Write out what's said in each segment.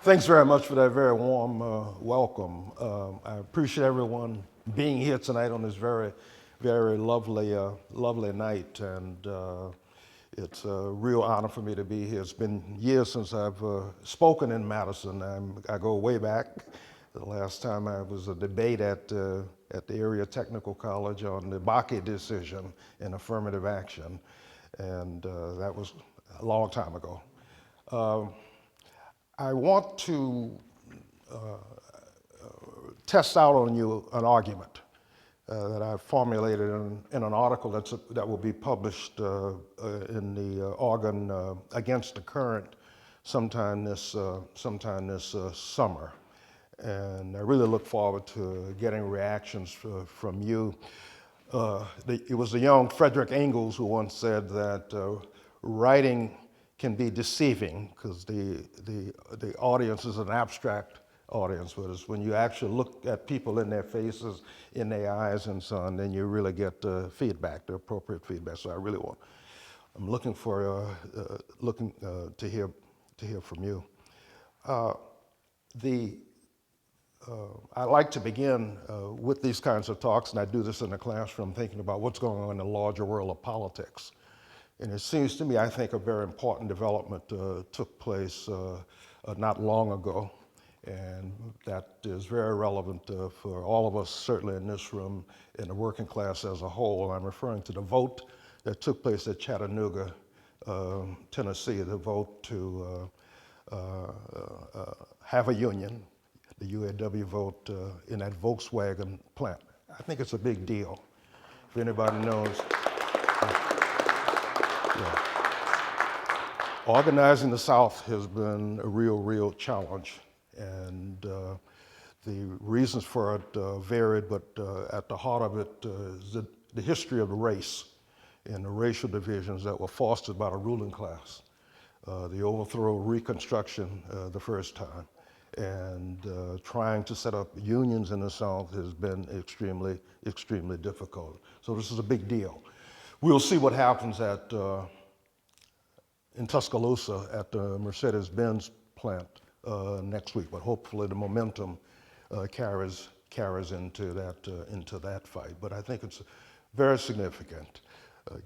Thanks very much for that very warm welcome. I appreciate everyone being here tonight on this very, very lovely night, and it's a real honor for me to be here. It's been years since I've spoken in Madison. I go way back. The last time I was a debate at the area technical college on the Bakke decision in affirmative action, and that was a long time ago. I want to test out on you an argument that I formulated in an article that will be published in the organ Against the Current sometime this summer. And I really look forward to getting reactions from you. It was the young Frederick Engels who once said that writing can be deceiving because the audience is an abstract audience, but it's when you actually look at people in their faces, in their eyes and so on, then you really get feedback, the appropriate feedback. So I'm looking to hear from you. I like to begin with these kinds of talks, and I do this in the classroom, thinking about what's going on in the larger world of politics. And it seems to me, I think a very important development took place not long ago, and that is very relevant for all of us, certainly in this room, in the working class as a whole. I'm referring to the vote that took place at Chattanooga, Tennessee, the vote to have a union, the UAW vote in that Volkswagen plant. I think it's a big deal. If anybody knows. Yeah. Organizing the South has been a real challenge, and the reasons for it varied, but at the heart of it is the history of the race and the racial divisions that were fostered by the ruling class, the overthrow, Reconstruction the first time, and trying to set up unions in the South has been extremely difficult. So this is a big deal. We'll see what happens in Tuscaloosa at the Mercedes-Benz plant next week, but hopefully the momentum carries into that fight. But I think it's very significant,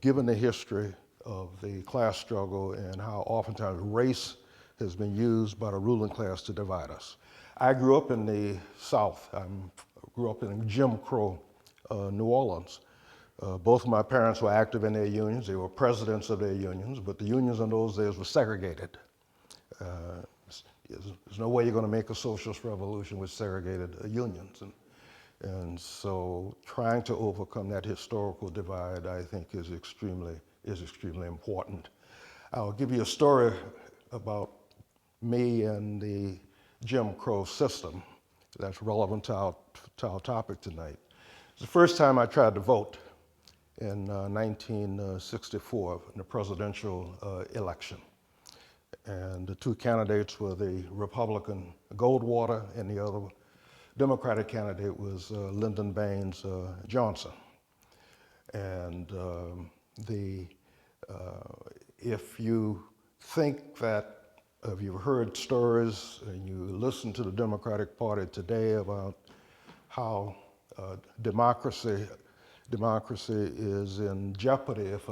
given the history of the class struggle and how oftentimes race has been used by the ruling class to divide us. I grew up in the South. I grew up in Jim Crow, New Orleans. Both of my parents were active in their unions. They were presidents of their unions, but the unions in those days were segregated. There's no way you're going to make a socialist revolution with segregated unions. And so trying to overcome that historical divide, I think, is extremely important. I'll give you a story about me and the Jim Crow system that's relevant to our topic tonight. It's the first time I tried to vote in 1964 in the presidential election. And the two candidates were the Republican Goldwater, and the other Democratic candidate was Lyndon Baines Johnson. And if you think that, if you've heard stories and you listen to the Democratic Party today about how democracy is in jeopardy if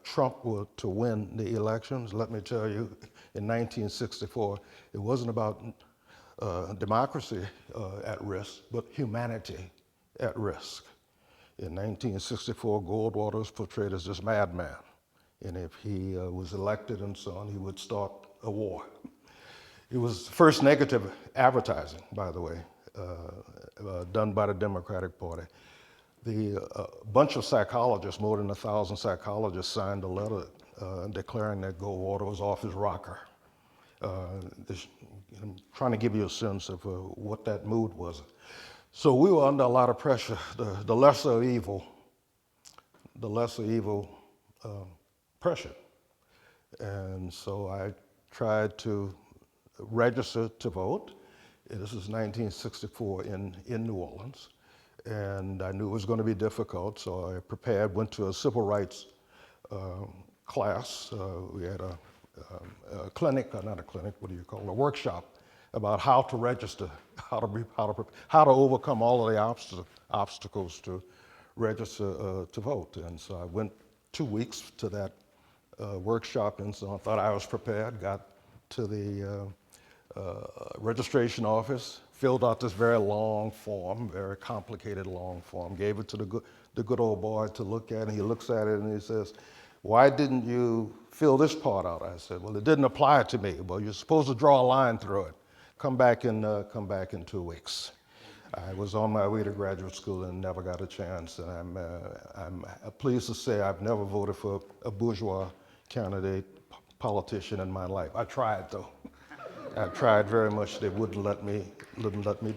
Trump were to win the elections, let me tell you, in 1964, it wasn't about democracy at risk, but humanity at risk. In 1964, Goldwater was portrayed as this madman, and if he was elected and so on, he would start a war. It was the first negative advertising, by the way, done by the Democratic Party. The bunch of psychologists, more than 1,000 psychologists, signed a letter declaring that Goldwater was off his rocker. I'm trying to give you a sense of what that mood was. So we were under a lot of pressure. The lesser evil pressure. And so I tried to register to vote. This is 1964 in New Orleans. And I knew it was going to be difficult, so I prepared, went to a civil rights class. We had clinic, or not a clinic, what do you call it, a workshop about how to register, how to overcome all of the obstacles to register to vote. And so I went 2 weeks to that workshop, and so I thought I was prepared, got to the registration office, filled out this very long form, very complicated long form, gave it to the good old boy to look at, and he looks at it and he says, "Why didn't you fill this part out?" I said, "Well, it didn't apply to me." "Well, you're supposed to draw a line through it. Come back in 2 weeks." I was on my way to graduate school and never got a chance, and I'm pleased to say I've never voted for a bourgeois candidate, politician in my life. I tried, though. I tried very much. They wouldn't let me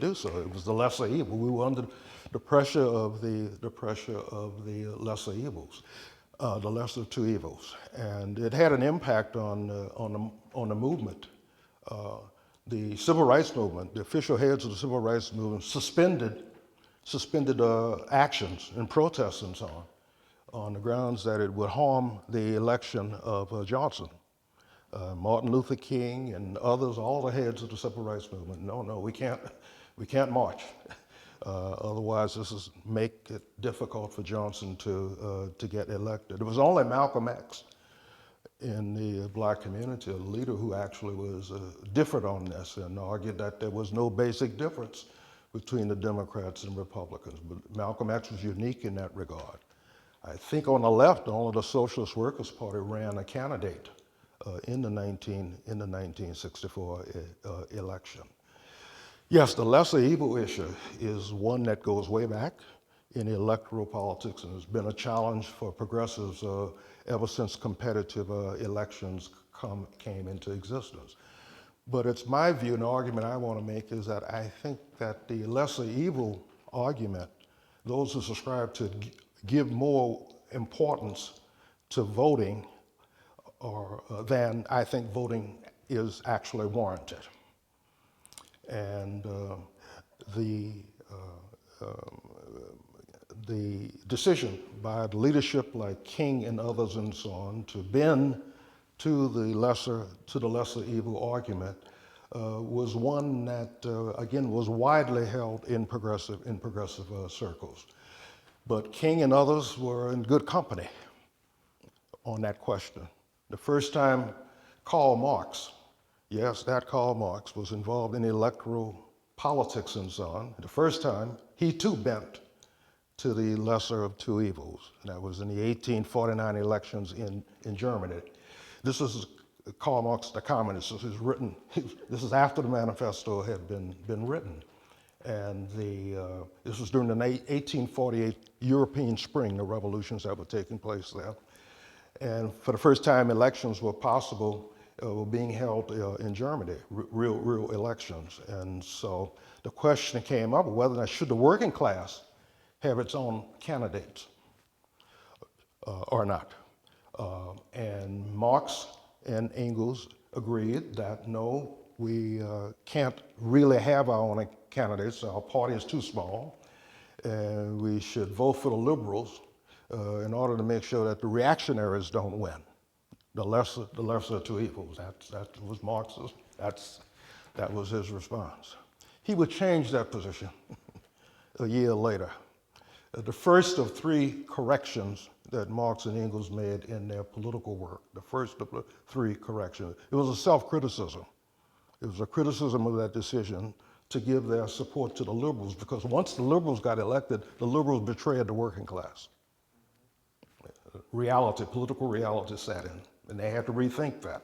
do so. It was the lesser evil. We were under the pressure of the lesser evils, the lesser of two evils, and it had an impact on the movement. The civil rights movement, the official heads of the civil rights movement suspended actions and protests and so on the grounds that it would harm the election of Johnson. Martin Luther King and others, all the heads of the civil rights movement, no, we can't march. Otherwise, this is make it difficult for Johnson to get elected. It was only Malcolm X in the black community, a leader who actually was different on this and argued that there was no basic difference between the Democrats and Republicans. But Malcolm X was unique in that regard. I think on the left, only the Socialist Workers' Party ran a candidate in the 1964 election. Yes, the lesser evil issue is one that goes way back in electoral politics and has been a challenge for progressives ever since competitive elections came into existence. But it's my view, and the argument I want to make is that I think that the lesser evil argument, those who subscribe to give more importance to voting than I think voting is actually warranted. And the decision by the leadership like King and others and so on to bend to the lesser evil argument was one that again was widely held in progressive circles. But King and others were in good company on that question. The first time Karl Marx, yes, that Karl Marx was involved in electoral politics and so on. The first time, he too bent to the lesser of two evils. And that was in the 1849 elections in Germany. This is Karl Marx, the communist. This is after the manifesto had been written. And this was during the 1848 European Spring, the revolutions that were taking place there. And for the first time, elections were possible, were being held in Germany, real elections. And so the question came up whether or not should the working class have its own candidates or not. And Marx and Engels agreed that no, we can't really have our own candidates. Our party is too small, and we should vote for the liberals in order to make sure that the reactionaries don't win. The lesser of two evils. That was Marx's. That was his response. He would change that position a year later. The first of three corrections that Marx and Engels made in their political work, the first of the three corrections, it was a self-criticism. It was a criticism of that decision to give their support to the liberals, because once the liberals got elected, the liberals betrayed the working class. Political reality set in, and they had to rethink that.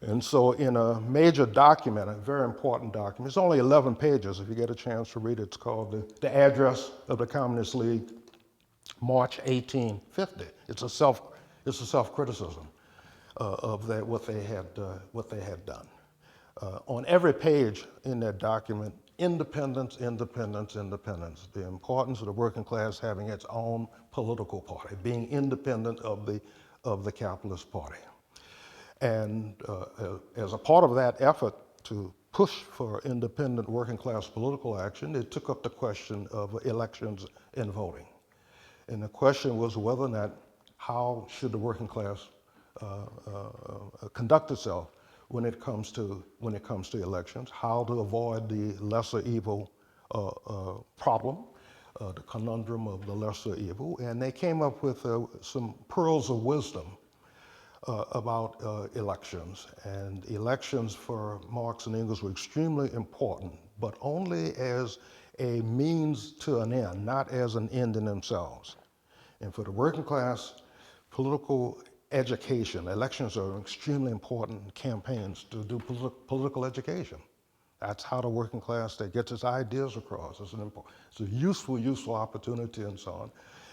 And so in a major document, a very important document, it's only 11 pages if you get a chance to read it. It's called The Address of the Communist League, March 1850. It's a self-criticism of what they had done. On every page in that document, independence, independence, independence. The importance of the working class having its own political party, being independent of the capitalist party. And as a part of that effort to push for independent working class political action, it took up the question of elections and voting. And the question was whether or not, how should the working class conduct itself when it comes to elections, how to avoid the lesser evil problem, the conundrum of the lesser evil, and they came up with some pearls of wisdom about elections. And elections for Marx and Engels were extremely important, but only as a means to an end, not as an end in themselves. And for the working class, political education, elections are extremely important campaigns to do political education. That's how the working class that gets its ideas across. It's a useful opportunity and so on.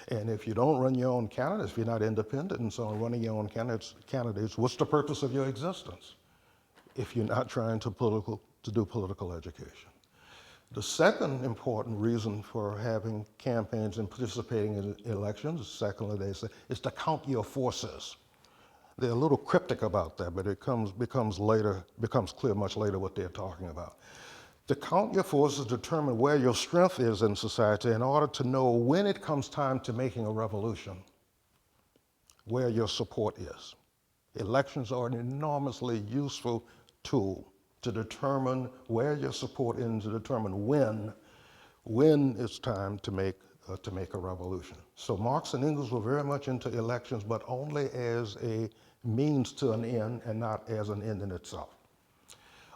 And if you don't run your own candidates, if you're not independent and so on, running your own candidates, what's the purpose of your existence if you're not trying to do political education? The second important reason for having campaigns and participating in elections, secondly they say, is to count your forces. They're a little cryptic about that, but it becomes clear much later what they're talking about. To count your forces, determine where your strength is in society in order to know when it comes time to making a revolution, where your support is. Elections are an enormously useful tool to determine where your support is and to determine when it's time to make a revolution. So Marx and Engels were very much into elections, but only as a means to an end and not as an end in itself.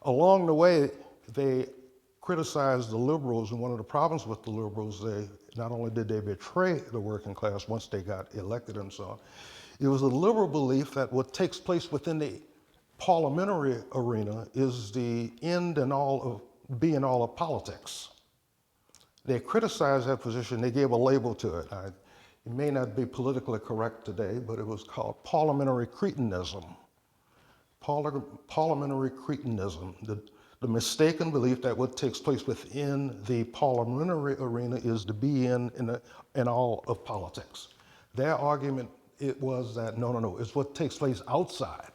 Along the way, they criticized the liberals, and one of the problems with the liberals, not only did they betray the working class once they got elected and so on, it was a liberal belief that what takes place within the parliamentary arena is the end and all of politics. They criticized that position. They gave a label to it. It may not be politically correct today, but it was called parliamentary cretinism. Parliamentary cretinism, the mistaken belief that what takes place within the parliamentary arena is to be in all of politics. Their argument was that no, it's what takes place outside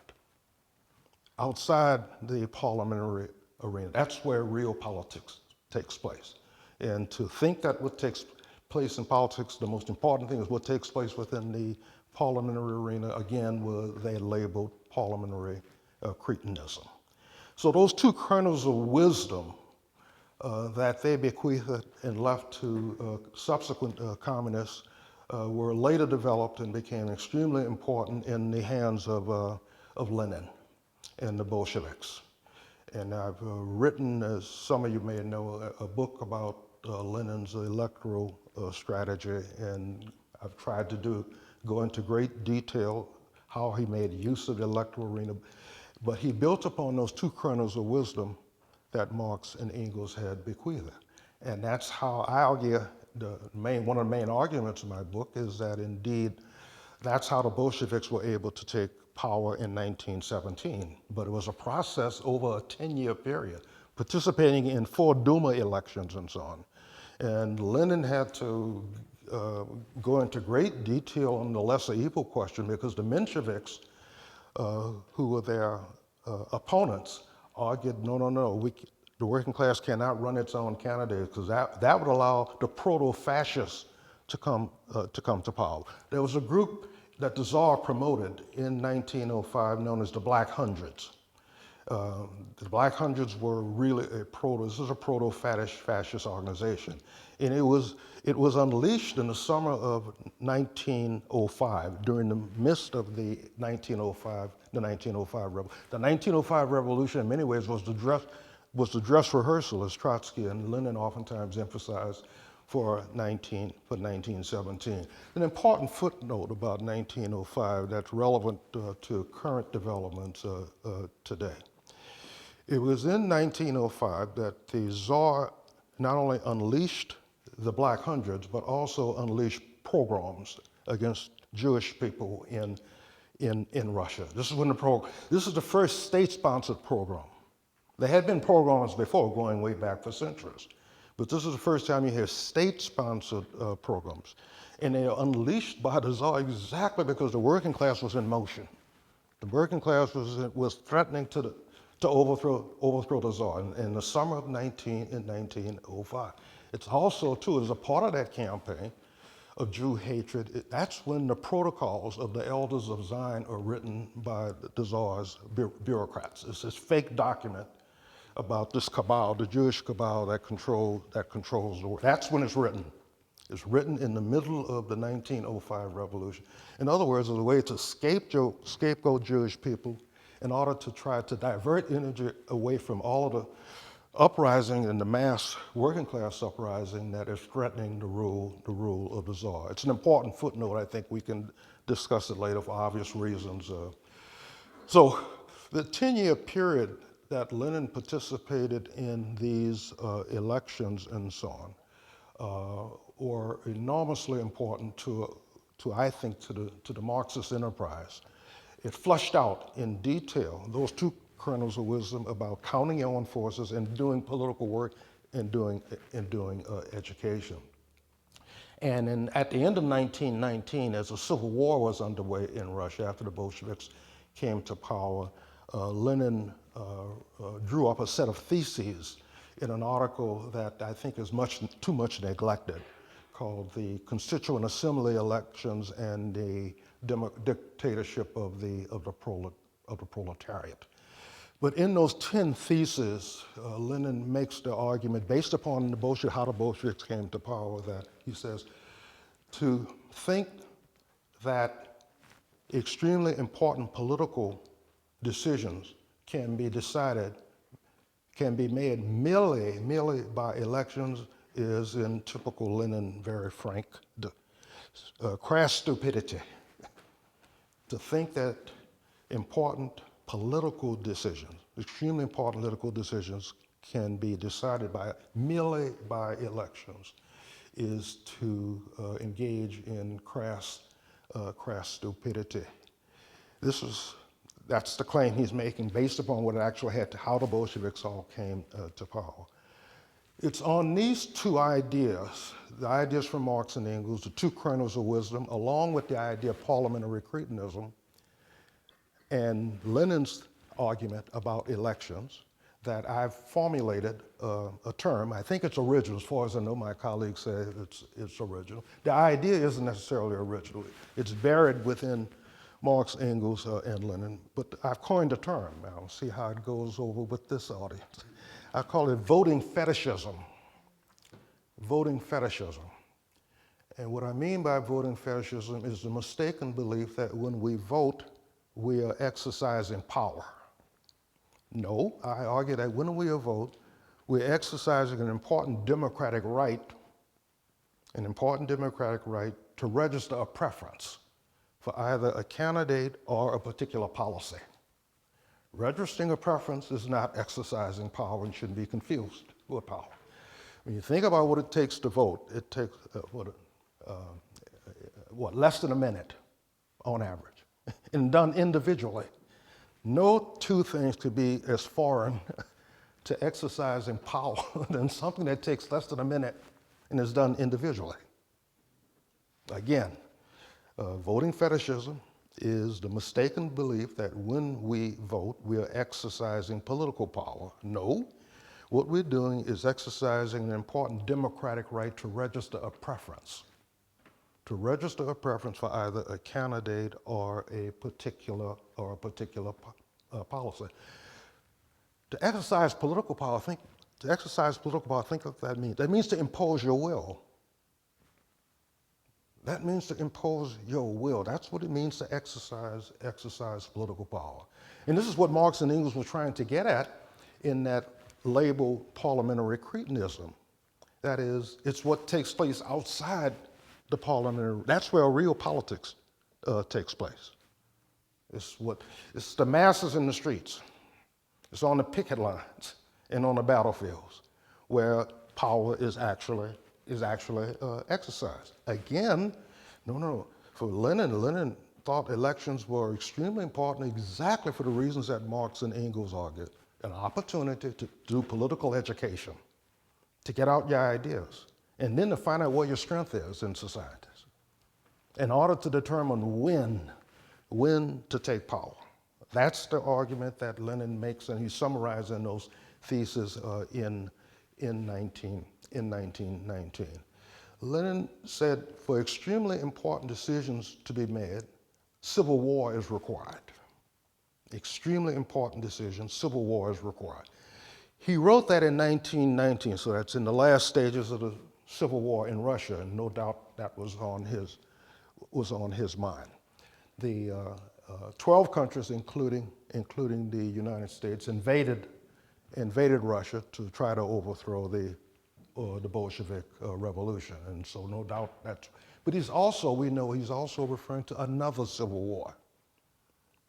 the parliamentary arena. That's where real politics takes place. And to think that what takes place in politics, the most important thing is what takes place within the parliamentary arena, again, they labeled parliamentary cretinism. So those two kernels of wisdom that they bequeathed and left to subsequent communists were later developed and became extremely important in the hands of Lenin and the Bolsheviks. And I've written, as some of you may know, a book about Lenin's electoral strategy, and I've tried to go into great detail how he made use of the electoral arena. But he built upon those two kernels of wisdom that Marx and Engels had bequeathed. And that's how I argue, one of the main arguments in my book is that indeed, that's how the Bolsheviks were able to take power in 1917. But it was a process over a 10-year period, participating in 4 Duma elections and so on. And Lenin had to go into great detail on the lesser evil question because the Mensheviks, who were their opponents, argued, no, the working class cannot run its own candidate because that would allow the proto-fascists to come to power. There was a group that the Tsar promoted in 1905 known as the Black Hundreds. The Black Hundreds were really this is a proto-fascist organization. And it was unleashed in the summer of 1905, during the midst of the 1905 revolution. The 1905 revolution in many ways was the dress rehearsal, as Trotsky and Lenin oftentimes emphasized, for 1917. An important footnote about 1905 that's relevant to current developments today. It was in 1905 that the Tsar not only unleashed the Black Hundreds, but also unleashed pogroms against Jewish people in Russia. This is the first state-sponsored pogrom. There had been pogroms before, going way back for centuries. But this is the first time you hear state-sponsored pogroms. And they are unleashed by the Tsar exactly because the working class was in motion. The working class was threatening to overthrow the Tsar in the summer of 1905. It's also, too, as a part of that campaign, of Jew hatred. That's when the protocols of the elders of Zion are written by the czar's bureaucrats. It's this fake document about this cabal, the Jewish cabal that controls the world. That's when it's written. It's written in the middle of the 1905 revolution. In other words, it's a way to scapegoat Jewish people in order to try to divert energy away from all of the uprising and the mass working class uprising that is threatening the rule of the czar. It's an important footnote. I think we can discuss it later for obvious reasons. So the 10-year period that Lenin participated in these elections and so on were enormously important to I think, to the Marxist enterprise. It flushed out in detail those two kernels of wisdom about counting your own forces and doing political work and doing education. And at the end of 1919, as a civil war was underway in Russia after the Bolsheviks came to power, Lenin drew up a set of theses in an article that I think is too much neglected, called the Constituent Assembly Elections and the Dictatorship of the Proletariat. But in those 10 theses, Lenin makes the argument, based upon how the Bolsheviks came to power, that he says, to think that extremely important political decisions can be made merely by elections is, in typical Lenin, very frank, crass stupidity. To think that important political decisions, extremely important political decisions, can be decided merely by elections is to engage in crass stupidity. That's the claim he's making based upon what it actually had to how the Bolsheviks all came to power. It's on these two ideas, the ideas from Marx and Engels, the two kernels of wisdom, along with the idea of parliamentary cretinism, and Lenin's argument about elections, that I've formulated a term. I think it's original. As far as I know, my colleagues say it's original. The idea isn't necessarily original. It's buried within Marx, Engels, and Lenin, but I've coined a term. Now, see how it goes over with this audience. I call it voting fetishism. Voting fetishism. And what I mean by voting fetishism is the mistaken belief that when we vote, we are exercising power. No, I argue that when we vote, we're exercising an important democratic right to register a preference for either a candidate or a particular policy. Registering a preference is not exercising power and shouldn't be confused with power. When you think about what it takes to vote, it takes less than a minute on average, and done individually. No two things could be as foreign to exercising power than something that takes less than a minute and is done individually. Again, voting fetishism is the mistaken belief that when we vote, we are exercising political power. No, what we're doing is exercising an important democratic right to register a preference. To register a preference for either a candidate or a particular policy. To exercise political power, think what that means. That means to impose your will. That means to impose your will. That's what it means to exercise political power. And this is what Marx and Engels were trying to get at in that label parliamentary cretinism. That is, it's what takes place outside the parliamentary. That's where real politics takes place. It's the masses in the streets. It's on the picket lines and on the battlefields where power is actually exercised. Again, no. For Lenin thought elections were extremely important exactly for the reasons that Marx and Engels argued. An opportunity to do political education, to get out your ideas, and then to find out where your strength is in societies, in order to determine when to take power. That's the argument that Lenin makes, and he summarized in those theses in 1919. Lenin said, for extremely important decisions to be made, civil war is required. Extremely important decisions, civil war is required. He wrote that in 1919, so that's in the last stages of the civil war in Russia, and no doubt that was on his mind. The 12 countries, including the United States, invaded Russia to try to overthrow the Bolshevik revolution, and so no doubt that's. But we know he's also referring to another civil war.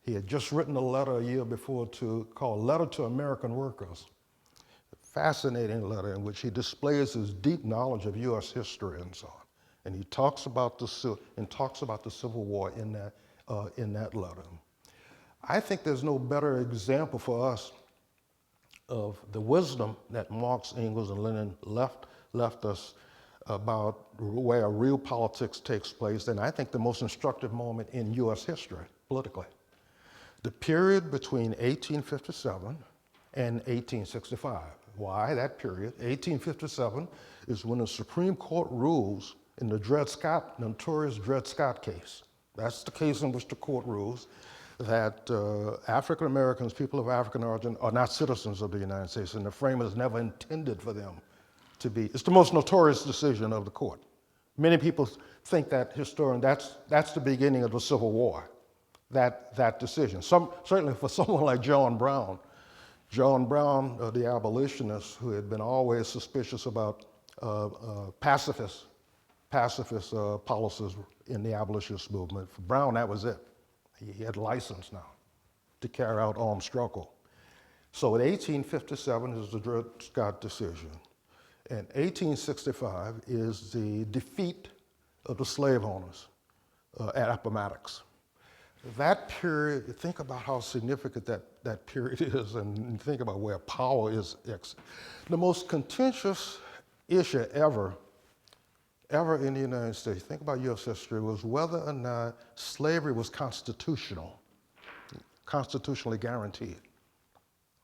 He had just written a letter a year before called "Letter to American Workers," a fascinating letter in which he displays his deep knowledge of U.S. history and so on, and he talks about the Civil War in that letter. I think there's no better example for us of the wisdom that Marx, Engels, and Lenin left us about where real politics takes place, and I think the most instructive moment in U.S. history, politically. The period between 1857 and 1865. Why that period? 1857 is when the Supreme Court rules in the notorious Dred Scott case. That's the case in which the court rules that African Americans, people of African origin, are not citizens of the United States, and the framers never intended for them to be. It's the most notorious decision of the court. Many people think that's the beginning of the Civil War, that decision. Certainly for someone like John Brown, the abolitionist, who had been always suspicious about pacifist policies in the abolitionist movement. For Brown, that was it. He had license now to carry out armed struggle. So in 1857 is the Dred Scott decision. And 1865 is the defeat of the slave owners at Appomattox. That period, think about how significant that period is, and think about where power is. The most contentious issue ever in the United States, think about U.S. history, was whether or not slavery was constitutionally guaranteed.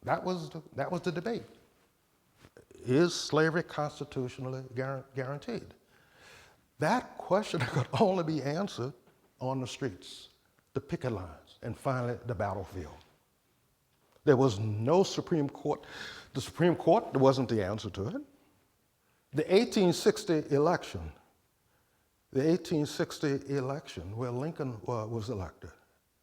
That was the debate. Is slavery constitutionally guaranteed? That question could only be answered on the streets, the picket lines, and finally the battlefield. There was no Supreme Court. The Supreme Court wasn't the answer to it. The 1860 election where Lincoln was elected,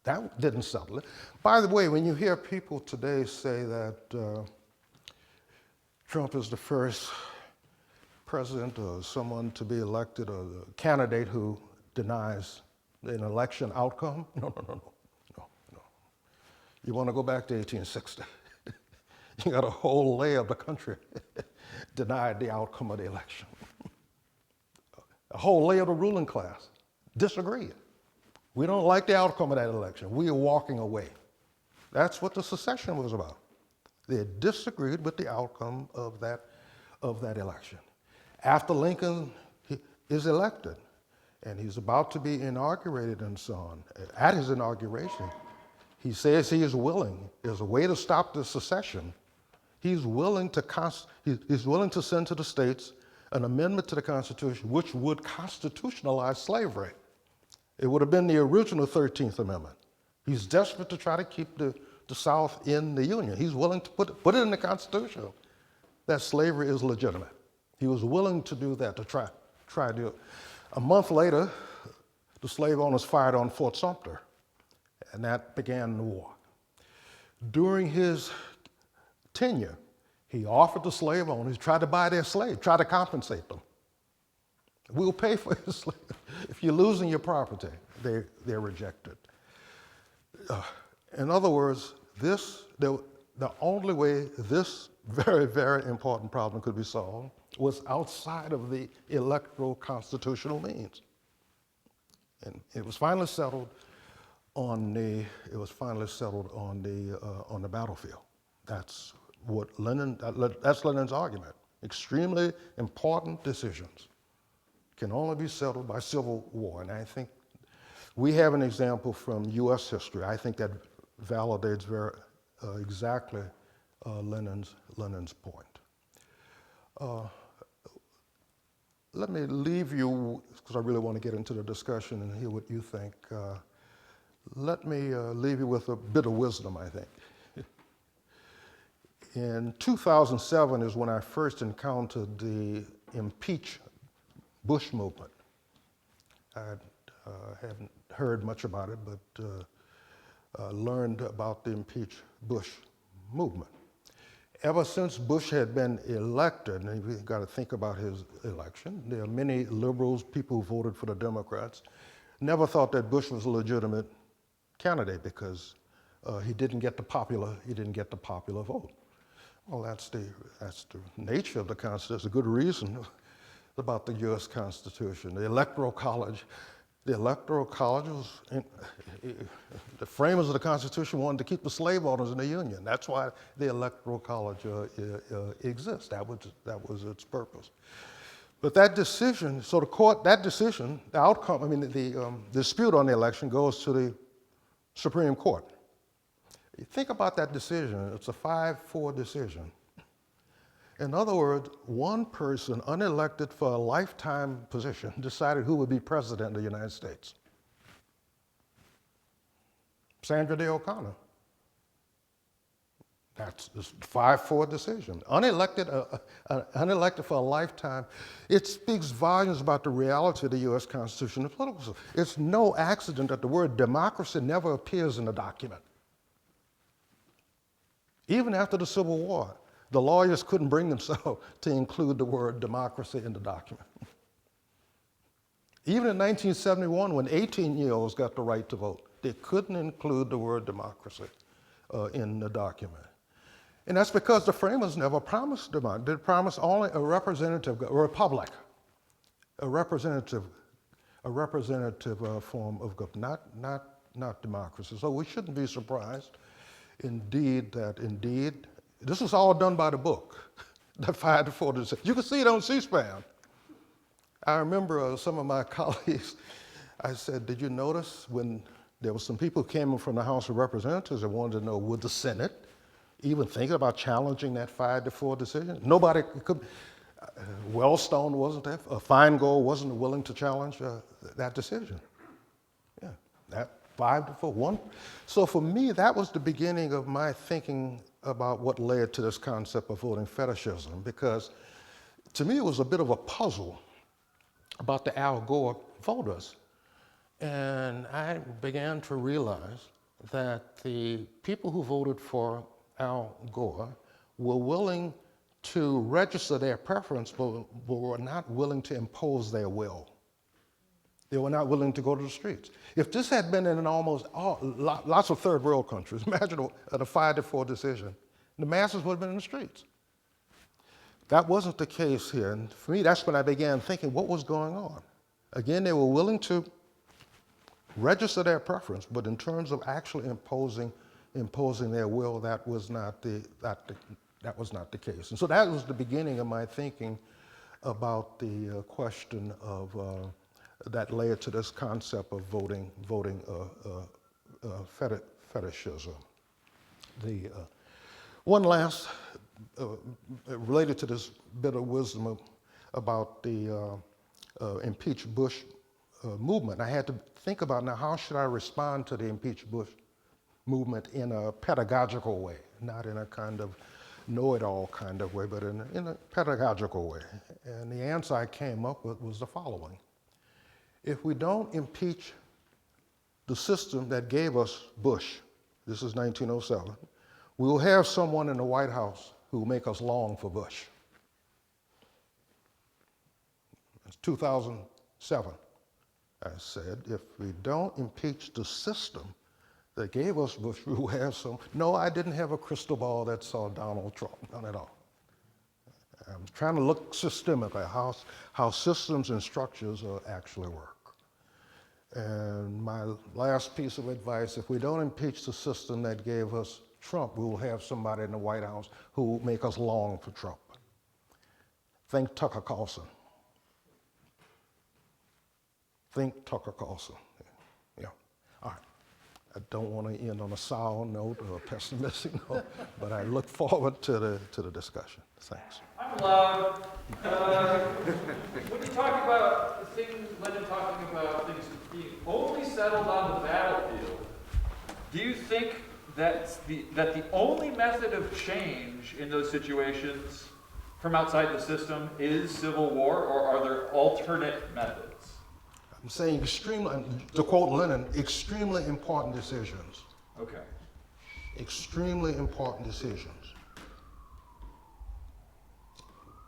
that didn't settle it. By the way, when you hear people today say that Trump is the first president or someone to be elected or the candidate who denies an election outcome, no. You want to go back to 1860. You got a whole layer of the country denied the outcome of the election. A whole layer of the ruling class disagreed. We don't like the outcome of that election. We are walking away. That's what the secession was about. They disagreed with the outcome of that election. After Lincoln is elected, and he's about to be inaugurated and so on, at his inauguration, he says he is willing, as a way to stop the secession, he's willing to send to the states an amendment to the Constitution which would constitutionalize slavery. It would have been the original 13th Amendment. He's desperate to try to keep the South in the Union. He's willing to put it in the Constitution that slavery is legitimate. He was willing to do that, to try to do it. A month later, the slave owners fired on Fort Sumter, and that began the war. During his tenure, he offered the slave owners, tried to buy their slave, tried to compensate them. We'll pay for your slave. If you're losing your property, they're rejected. In other words, the only way this very, very important problem could be solved was outside of the electoral constitutional means. And it was finally settled on the battlefield. That's Lenin's argument. Extremely important decisions can only be settled by civil war. And I think we have an example from U.S. history. I think that validates exactly Lenin's point. let me leave you, because I really want to get into the discussion and hear what you think. Let me leave you with a bit of wisdom, I think. In 2007 is when I first encountered the impeach Bush movement. I hadn't heard much about it, but learned about the impeach Bush movement. Ever since Bush had been elected, and you've got to think about his election, there are many liberals, people who voted for the Democrats, never thought that Bush was a legitimate candidate because he didn't get the popular vote. Well, that's the nature of the Constitution. There's a good reason about the U.S. Constitution. The Electoral College was, the framers of the Constitution wanted to keep the slave owners in the Union. That's why the Electoral College exists. That was its purpose. But that decision, so the court, that decision, the outcome, I mean, the dispute on the election goes to the Supreme Court. You think about that decision, it's a 5-4 decision. In other words, one person unelected for a lifetime position decided who would be president of the United States. Sandra Day O'Connor. That's a 5-4 decision. Unelected for a lifetime. It speaks volumes about the reality of the U.S. Constitution and political system. It's no accident that the word democracy never appears in the document. Even after the Civil War, the lawyers couldn't bring themselves to include the word democracy in the document. Even in 1971, when 18-year-olds got the right to vote, they couldn't include the word democracy in the document. And that's because the framers never promised democracy. They promised only a representative, a republic, a representative form of government, not democracy. So we shouldn't be surprised, indeed, this was all done by the book, that 5-4 decision. You can see it on C-SPAN. I remember some of my colleagues, I said, did you notice when there were some people who came in from the House of Representatives that wanted to know, would the Senate even think about challenging that 5-4 decision? Nobody could. Wellstone wasn't there. Feingold wasn't willing to challenge that decision. Yeah, that 5-4. So for me, that was the beginning of my thinking about what led to this concept of voting fetishism, because to me it was a bit of a puzzle about the Al Gore voters. And I began to realize that the people who voted for Al Gore were willing to register their preference, but were not willing to impose their will. They were not willing to go to the streets. If this had been in lots of third world countries, imagine a 5-4 decision, the masses would have been in the streets. That wasn't the case here. And for me, that's when I began thinking, what was going on? Again, they were willing to register their preference, but in terms of actually imposing their will, that was not the case. And so that was the beginning of my thinking about the question of that led to this concept of voting fetishism. One last, related to this bit of wisdom about the impeach Bush movement, I had to think about now how should I respond to the impeach Bush movement in a pedagogical way, not in a kind of know-it-all kind of way, but in a pedagogical way. And the answer I came up with was the following. If we don't impeach the system that gave us Bush, this is 1907, we will have someone in the White House who will make us long for Bush. It's 2007. I said, if we don't impeach the system that gave us Bush, we will have some. No, I didn't have a crystal ball that saw Donald Trump, none at all. I'm trying to look systemically at how systems and structures actually work. And my last piece of advice, if we don't impeach the system that gave us Trump, we will have somebody in the White House who will make us long for Trump. Think Tucker Carlson. Think Tucker Carlson. Yeah. All right. I don't want to end on a sour note or a pessimistic note, but I look forward to the discussion. Thanks. I'm loud. When you talk about things, Lenin talking about things being only settled on the battlefield, do you think that the only method of change in those situations from outside the system is civil war, or are there alternate methods? I'm saying to quote Lenin, extremely important decisions. Okay. Extremely important decisions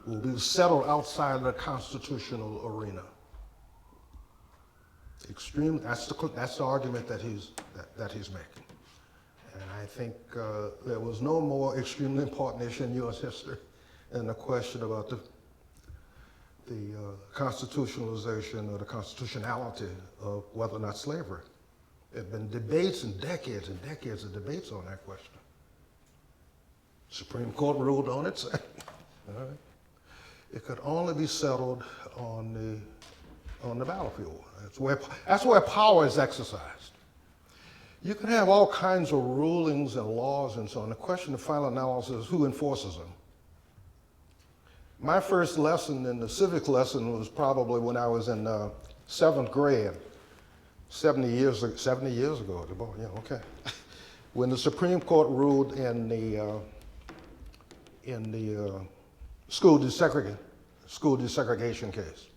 will be settled outside the constitutional arena. That's the argument that he's making. And I think there was no more extremely important issue in U.S. history than the question about the constitutionalization or the constitutionality of whether or not slavery. There have been debates and decades of debates on that question. Supreme Court ruled on it. All right. It could only be settled on the battlefield. That's where power is exercised. You can have all kinds of rulings and laws and so on. The question of final analysis is who enforces them. My first lesson in the civics lesson was probably when I was in 7th grade, 70 years ago. Yeah, okay. When the Supreme Court ruled in the school desegregation case.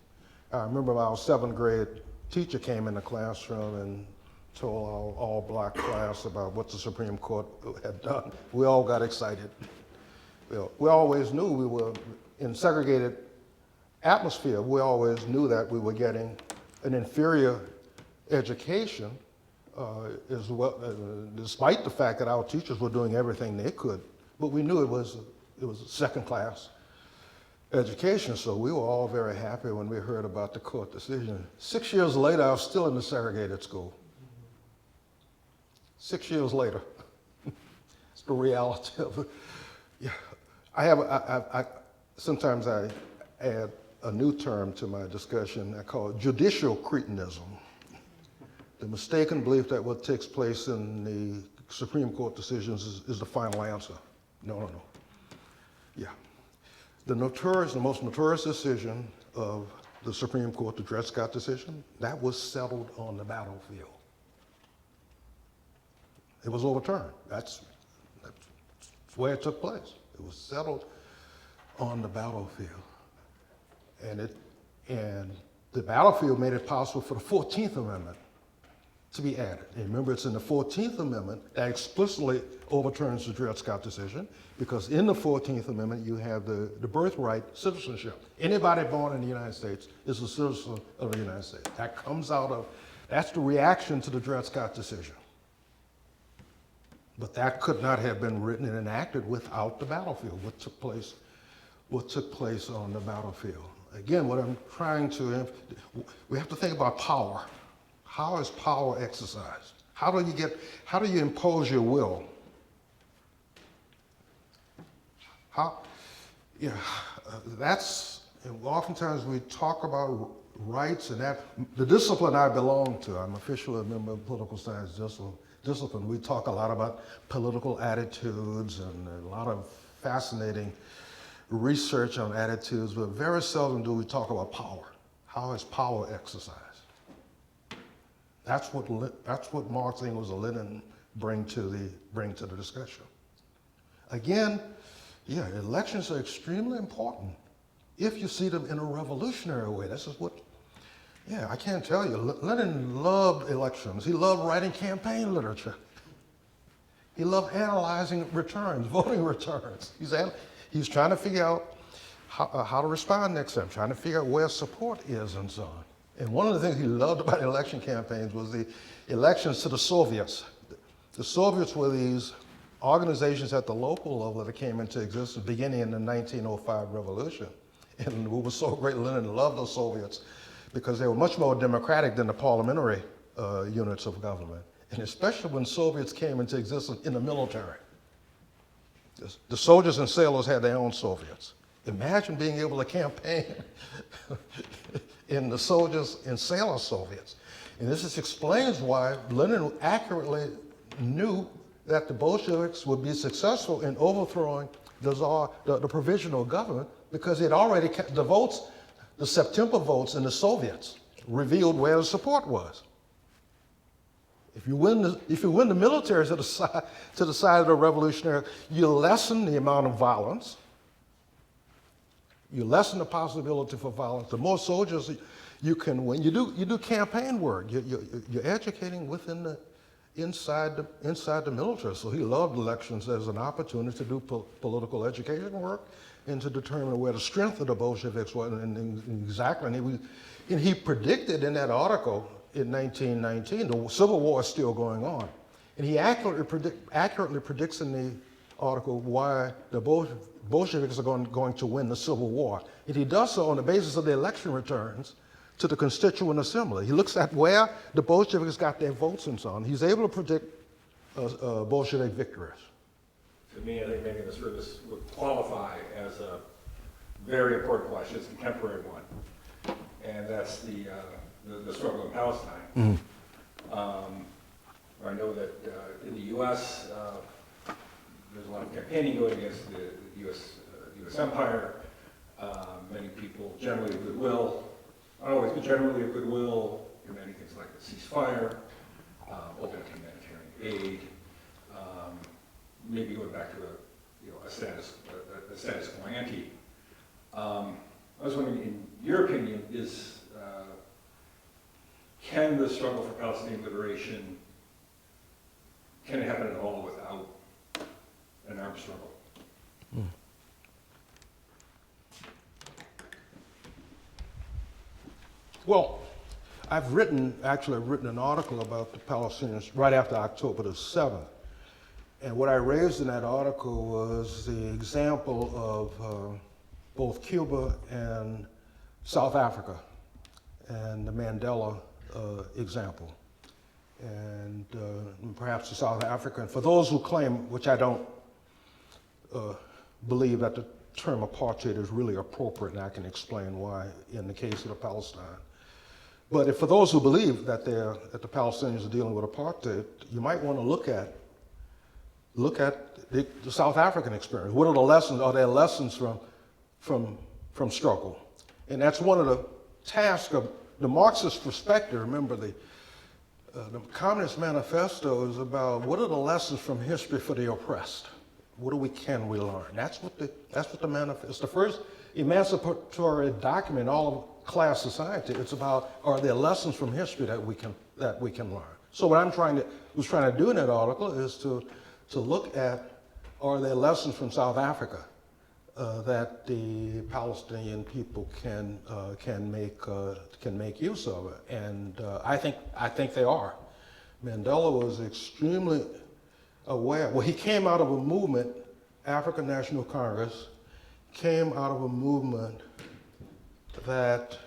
I remember our 7th grade teacher came in the classroom and told our all-black class about what the Supreme Court had done. We all got excited. We always knew we were in segregated atmosphere. We always knew that we were getting an inferior education, as well, despite the fact that our teachers were doing everything they could. But we knew it was a second-class education, so we were all very happy when we heard about the court decision. 6 years later, I was still in the segregated school. 6 years later. It's the reality of it. Yeah, sometimes I add a new term to my discussion. I call it judicial cretinism. The mistaken belief that what takes place in the Supreme Court decisions is the final answer. No. Yeah. The most notorious decision of the Supreme Court, the Dred Scott decision, that was settled on the battlefield. It was overturned. That's where it took place. It was settled on the battlefield. And the battlefield made it possible for the 14th Amendment to be added. And remember, it's in the 14th Amendment that explicitly overturns the Dred Scott decision, because in the 14th Amendment, you have the birthright citizenship. Anybody born in the United States is a citizen of the United States. That comes out of, that's the reaction to the Dred Scott decision. But that could not have been written and enacted without the battlefield, what took place on the battlefield. Again, what I'm trying to, we have to think about power. How is power exercised? How do you impose your will? Oftentimes we talk about rights and that. The discipline I belong to, I'm officially a member of political science discipline. We talk a lot about political attitudes and a lot of fascinating research on attitudes, but very seldom do we talk about power. How is power exercised? That's what Marx, Engels, and Lenin bring to the discussion. Again, yeah, elections are extremely important if you see them in a revolutionary way. This is what, yeah, I can't tell you. Lenin loved elections. He loved writing campaign literature. He loved analyzing returns, voting returns. He's trying to figure out how to respond next time, trying to figure out where support is and so on. And one of the things he loved about election campaigns was the elections to the Soviets. The Soviets were these organizations at the local level that came into existence beginning in the 1905 revolution. And what was so great, Lenin loved those Soviets because they were much more democratic than the parliamentary units of government. And especially when Soviets came into existence in the military. The soldiers and sailors had their own Soviets. Imagine being able to campaign in the soldiers and sailor Soviets. And this explains why Lenin accurately knew that the Bolsheviks would be successful in overthrowing the Tsar, the provisional government, because it already kept the votes, the September votes in the Soviets revealed where the support was. If you win the military to the side of the revolutionary, you lessen the amount of violence. You lessen the possibility for violence. The more soldiers you can win, you do campaign work. You're educating within inside the military. So he loved elections as an opportunity to do political education work and to determine where the strength of the Bolsheviks was. And exactly, and he predicted in that article in 1919, the Civil War is still going on. And he accurately predicts in the article why the Bolsheviks are going to win the Civil War. And he does so on the basis of the election returns to the Constituent Assembly. He looks at where the Bolsheviks got their votes and so on. He's able to predict Bolshevik victories. To me, I think maybe this would qualify as a very important question. It's a contemporary one, and that's the struggle in Palestine. I know that in the U.S., there's a lot of campaigning going against the U.S. empire. Many people generally of goodwill, not always, but generally of goodwill, demanding things like a ceasefire, open up humanitarian aid, maybe going back to a status quo ante. I was wondering, in your opinion, can the struggle for Palestinian liberation, can it happen at all without an armed struggle? Well, I've written an article about the Palestinians right after October the 7th. And what I raised in that article was the example of both Cuba and South Africa and the Mandela example. And perhaps the South African, for those who claim, which I don't believe that the term apartheid is really appropriate, and I can explain why in the case of the Palestine. But for those who believe that the Palestinians are dealing with apartheid, you might want to look at the South African experience. What are the lessons? Are there lessons from struggle? And that's one of the tasks of the Marxist perspective. Remember, the Communist Manifesto is about what are the lessons from history for the oppressed? What can we learn? That's what the manifesto. It's the first emancipatory document in all of class society. It's about, are there lessons from history that we can learn? So what I was trying to do in that article is to look at, are there lessons from South Africa that the Palestinian people can make use of it? And I think they are. Mandela was extremely aware. Well, he came out of a movement, African National Congress, came out of a movement that,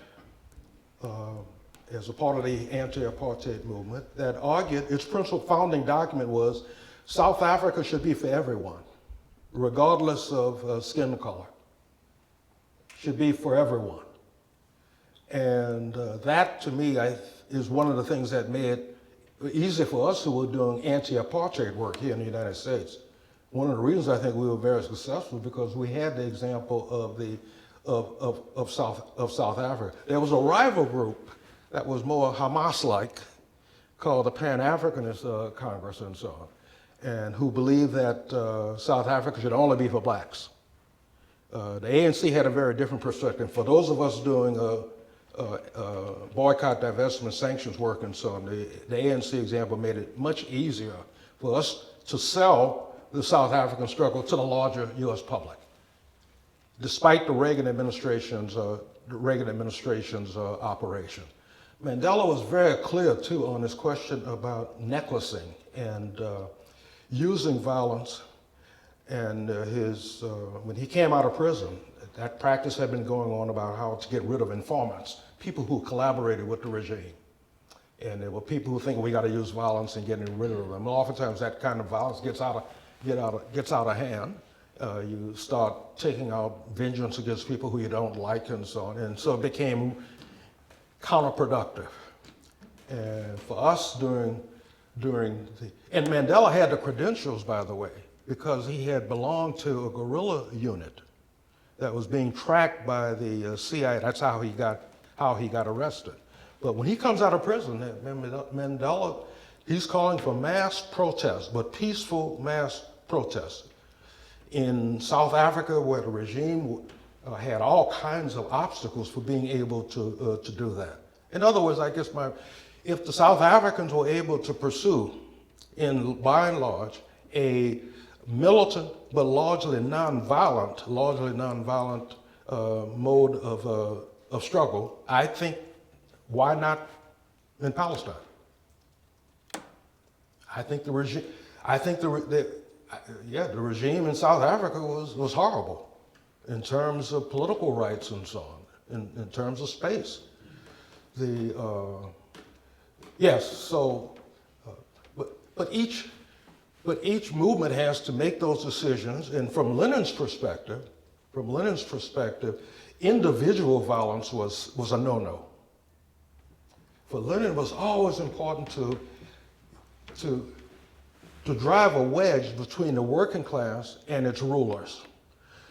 as a part of the anti-apartheid movement, that argued, its principal founding document was, South Africa should be for everyone, regardless of skin color. Should be for everyone. And that, to me, is one of the things that made it easy for us who were doing anti-apartheid work here in the United States. One of the reasons I think we were very successful because we had the example of South Africa. There was a rival group that was more Hamas-like called the Pan-Africanist Congress and so on, and who believed that South Africa should only be for blacks. The ANC had a very different perspective. For those of us doing boycott, divestment, sanctions work and so on, the ANC example made it much easier for us to sell the South African struggle to the larger U.S. public, despite the Reagan administration's operation. Mandela was very clear, too, on his question about necklacing and using violence. And when he came out of prison, that practice had been going on about how to get rid of informants, people who collaborated with the regime. And there were people who think we got to use violence in getting rid of them. And oftentimes that kind of violence gets out of hand. You start taking out vengeance against people who you don't like and so on. And so it became counterproductive. And for us during and Mandela had the credentials, by the way, because he had belonged to a guerrilla unit that was being tracked by the CIA. That's how he got arrested. But when he comes out of prison, Mandela, he's calling for mass protests, but peaceful mass protests. In South Africa, where the regime had all kinds of obstacles for being able to do that. In other words, I guess if the South Africans were able to pursue, by and large, a militant but largely nonviolent mode of struggle, I think, why not in Palestine? I think the regime, the regime in South Africa was horrible in terms of political rights and so on, in terms of space. But each movement has to make those decisions, and from Lenin's perspective, individual violence was a no-no. For Lenin, it was always important to drive a wedge between the working class and its rulers.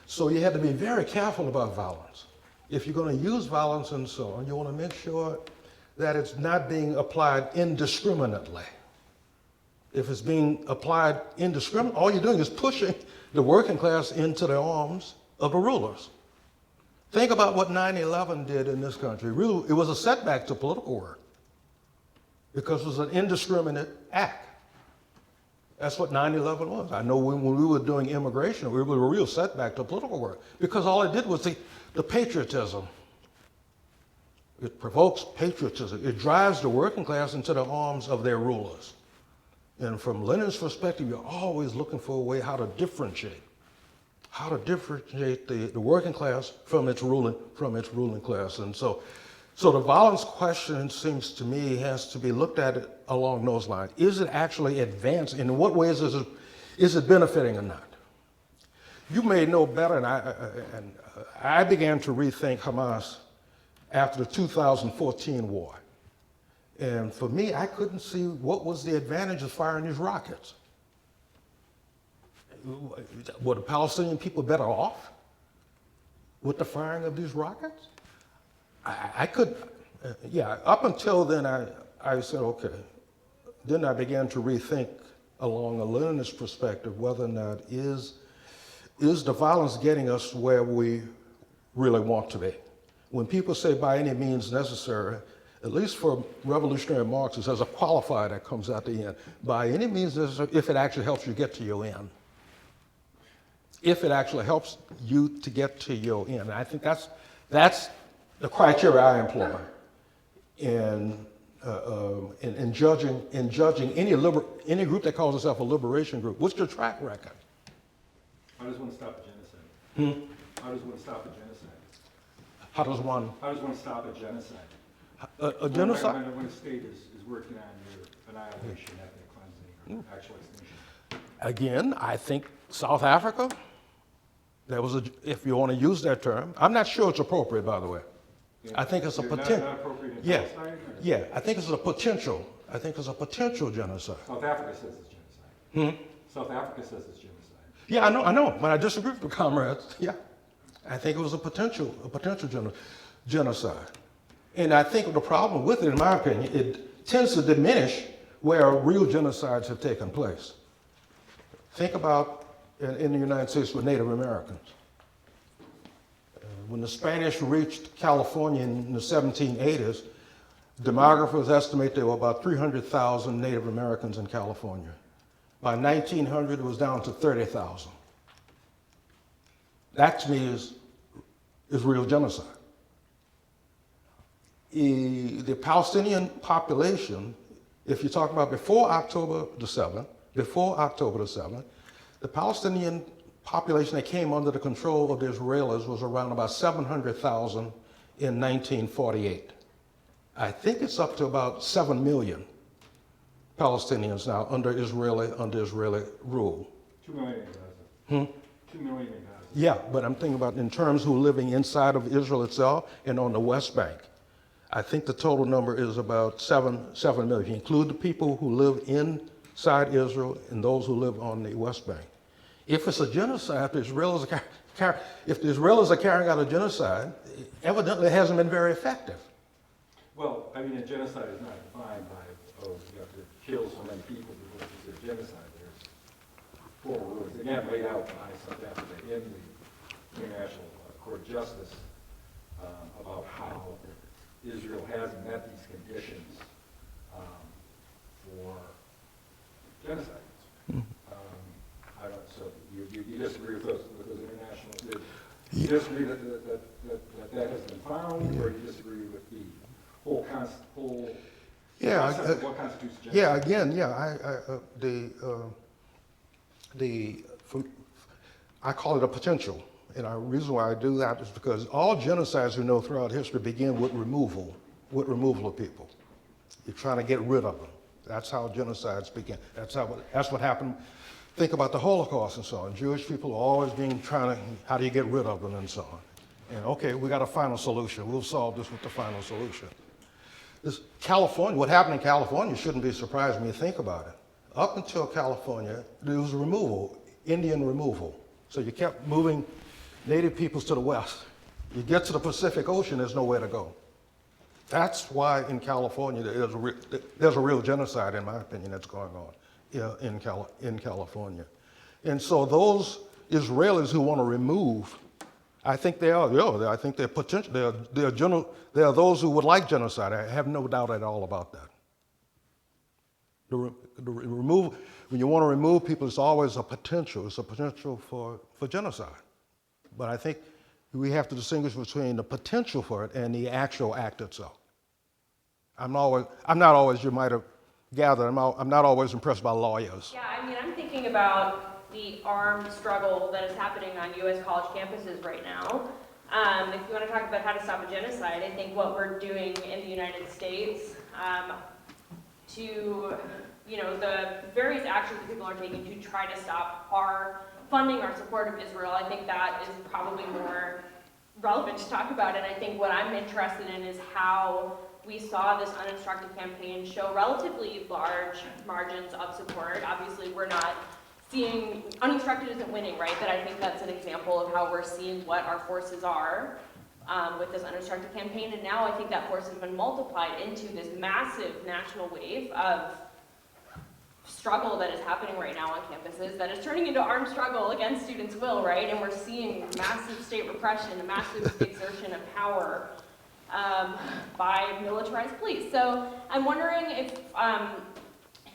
So you had to be very careful about violence. If you're going to use violence and so on, you want to make sure that it's not being applied indiscriminately. If it's being applied indiscriminately, all you're doing is pushing the working class into the arms of the rulers. Think about what 9/11 did in this country. Really, it was a setback to political work because it was an indiscriminate act. That's what 9/11 was. I know when we were doing immigration, we were a real setback to political work because all it did was the patriotism. It provokes patriotism. It drives the working class into the arms of their rulers. And from Lenin's perspective, you're always looking for a way how to differentiate the working class from its ruling class. And so the violence question seems to me has to be looked at along those lines. Is it actually advancing? In what ways is it benefiting or not? You may know better, and I began to rethink Hamas after the 2014 war. And for me, I couldn't see what was the advantage of firing these rockets. Were the Palestinian people better off with the firing of these rockets? Up until then, I said, okay. Then I began to rethink along a Leninist perspective whether or not is the violence getting us where we really want to be. When people say by any means necessary, at least for revolutionary Marxists, there's a qualifier that comes out the end. By any means necessary, if it actually helps you get to your end. If it actually helps you to get to your end. And I think that's the criteria I employ in judging any group that calls itself a liberation group. What's your track record? How does one stop a genocide? How does one stop a genocide? How does one stop a genocide? A genocide? When a state is working on your annihilation, ethnic cleansing, or actual extinction. Again, I think South Africa, if you want to use that term, I'm not sure it's appropriate, by the way. Yeah. I think it's a potential. Not appropriate in Palestine? Yeah, I think it's a potential. I think it's a potential genocide. South Africa says it's genocide. South Africa says it's genocide. Yeah, I know, but I disagree with the comrades. Yeah, I think it was a potential genocide. And I think the problem with it, in my opinion, it tends to diminish where real genocides have taken place. Think about in the United States with Native Americans. When the Spanish reached California in the 1780s, demographers estimate there were about 300,000 Native Americans in California. By 1900, it was down to 30,000. That to me is real genocide. The Palestinian population, if you talk about before October the 7th, the Palestinian population that came under the control of the Israelis was around about 700,000 in 1948. I think it's up to about 7 million Palestinians now under Israeli rule. 2 million in Gaza. 2 million in Gaza. Yeah, but I'm thinking about in terms who are living inside of Israel itself and on the West Bank. I think the total number is about 7 million. If you include the people who live inside Israel and those who live on the West Bank. If it's a genocide, if the Israelis are carrying out a genocide, evidently it hasn't been very effective. Well, I mean, a genocide is not defined by, oh, you have to kill so many people before it's a genocide. There's 4 rules, again, laid out by South Africa in the International Court of Justice about how Israel has met these conditions for genocide. I don't, so you disagree with those international, you disagree that has been found, or you disagree with the whole concept of what constitutes genocide? Yeah, again, I call it a potential. And the reason why I do that is because all genocides we know throughout history begin with removal of people. You're trying to get rid of them. That's how genocides begin. That's what happened. Think about the Holocaust and so on. Jewish people are always how do you get rid of them and so on. And okay, we got a final solution. We'll solve this with the final solution. California, what happened in California shouldn't be surprising when you think about it. Up until California, there was removal, Indian removal. So you kept moving native peoples to the west. You get to the Pacific Ocean, there's nowhere to go. That's why in California there's a real genocide, in my opinion, that's going on in California. And so those Israelis who want to remove, I think they are. I think they're potential. There are those who would like genocide. I have no doubt at all about that. When you want to remove people, it's always a potential. It's a potential for genocide. But I think we have to distinguish between the potential for it and the actual act itself. I'm not always, you might have gathered, I'm not always impressed by lawyers. Yeah, I mean, I'm thinking about the armed struggle that is happening on U.S. college campuses right now. If you want to talk about how to stop a genocide, I think what we're doing in the United States the various actions that people are taking to try to stop our funding or support of Israel, I think that is probably more relevant to talk about. And I think what I'm interested in is how we saw this uninstructed campaign show relatively large margins of support. Obviously, we're not seeing, uninstructed isn't winning, right? But I think that's an example of how we're seeing what our forces are with this uninstructed campaign. And now I think that force has been multiplied into this massive national wave of struggle that is happening right now on campuses that is turning into armed struggle against students' will, right? And we're seeing massive state repression, massive exertion of power by militarized police. So I'm wondering if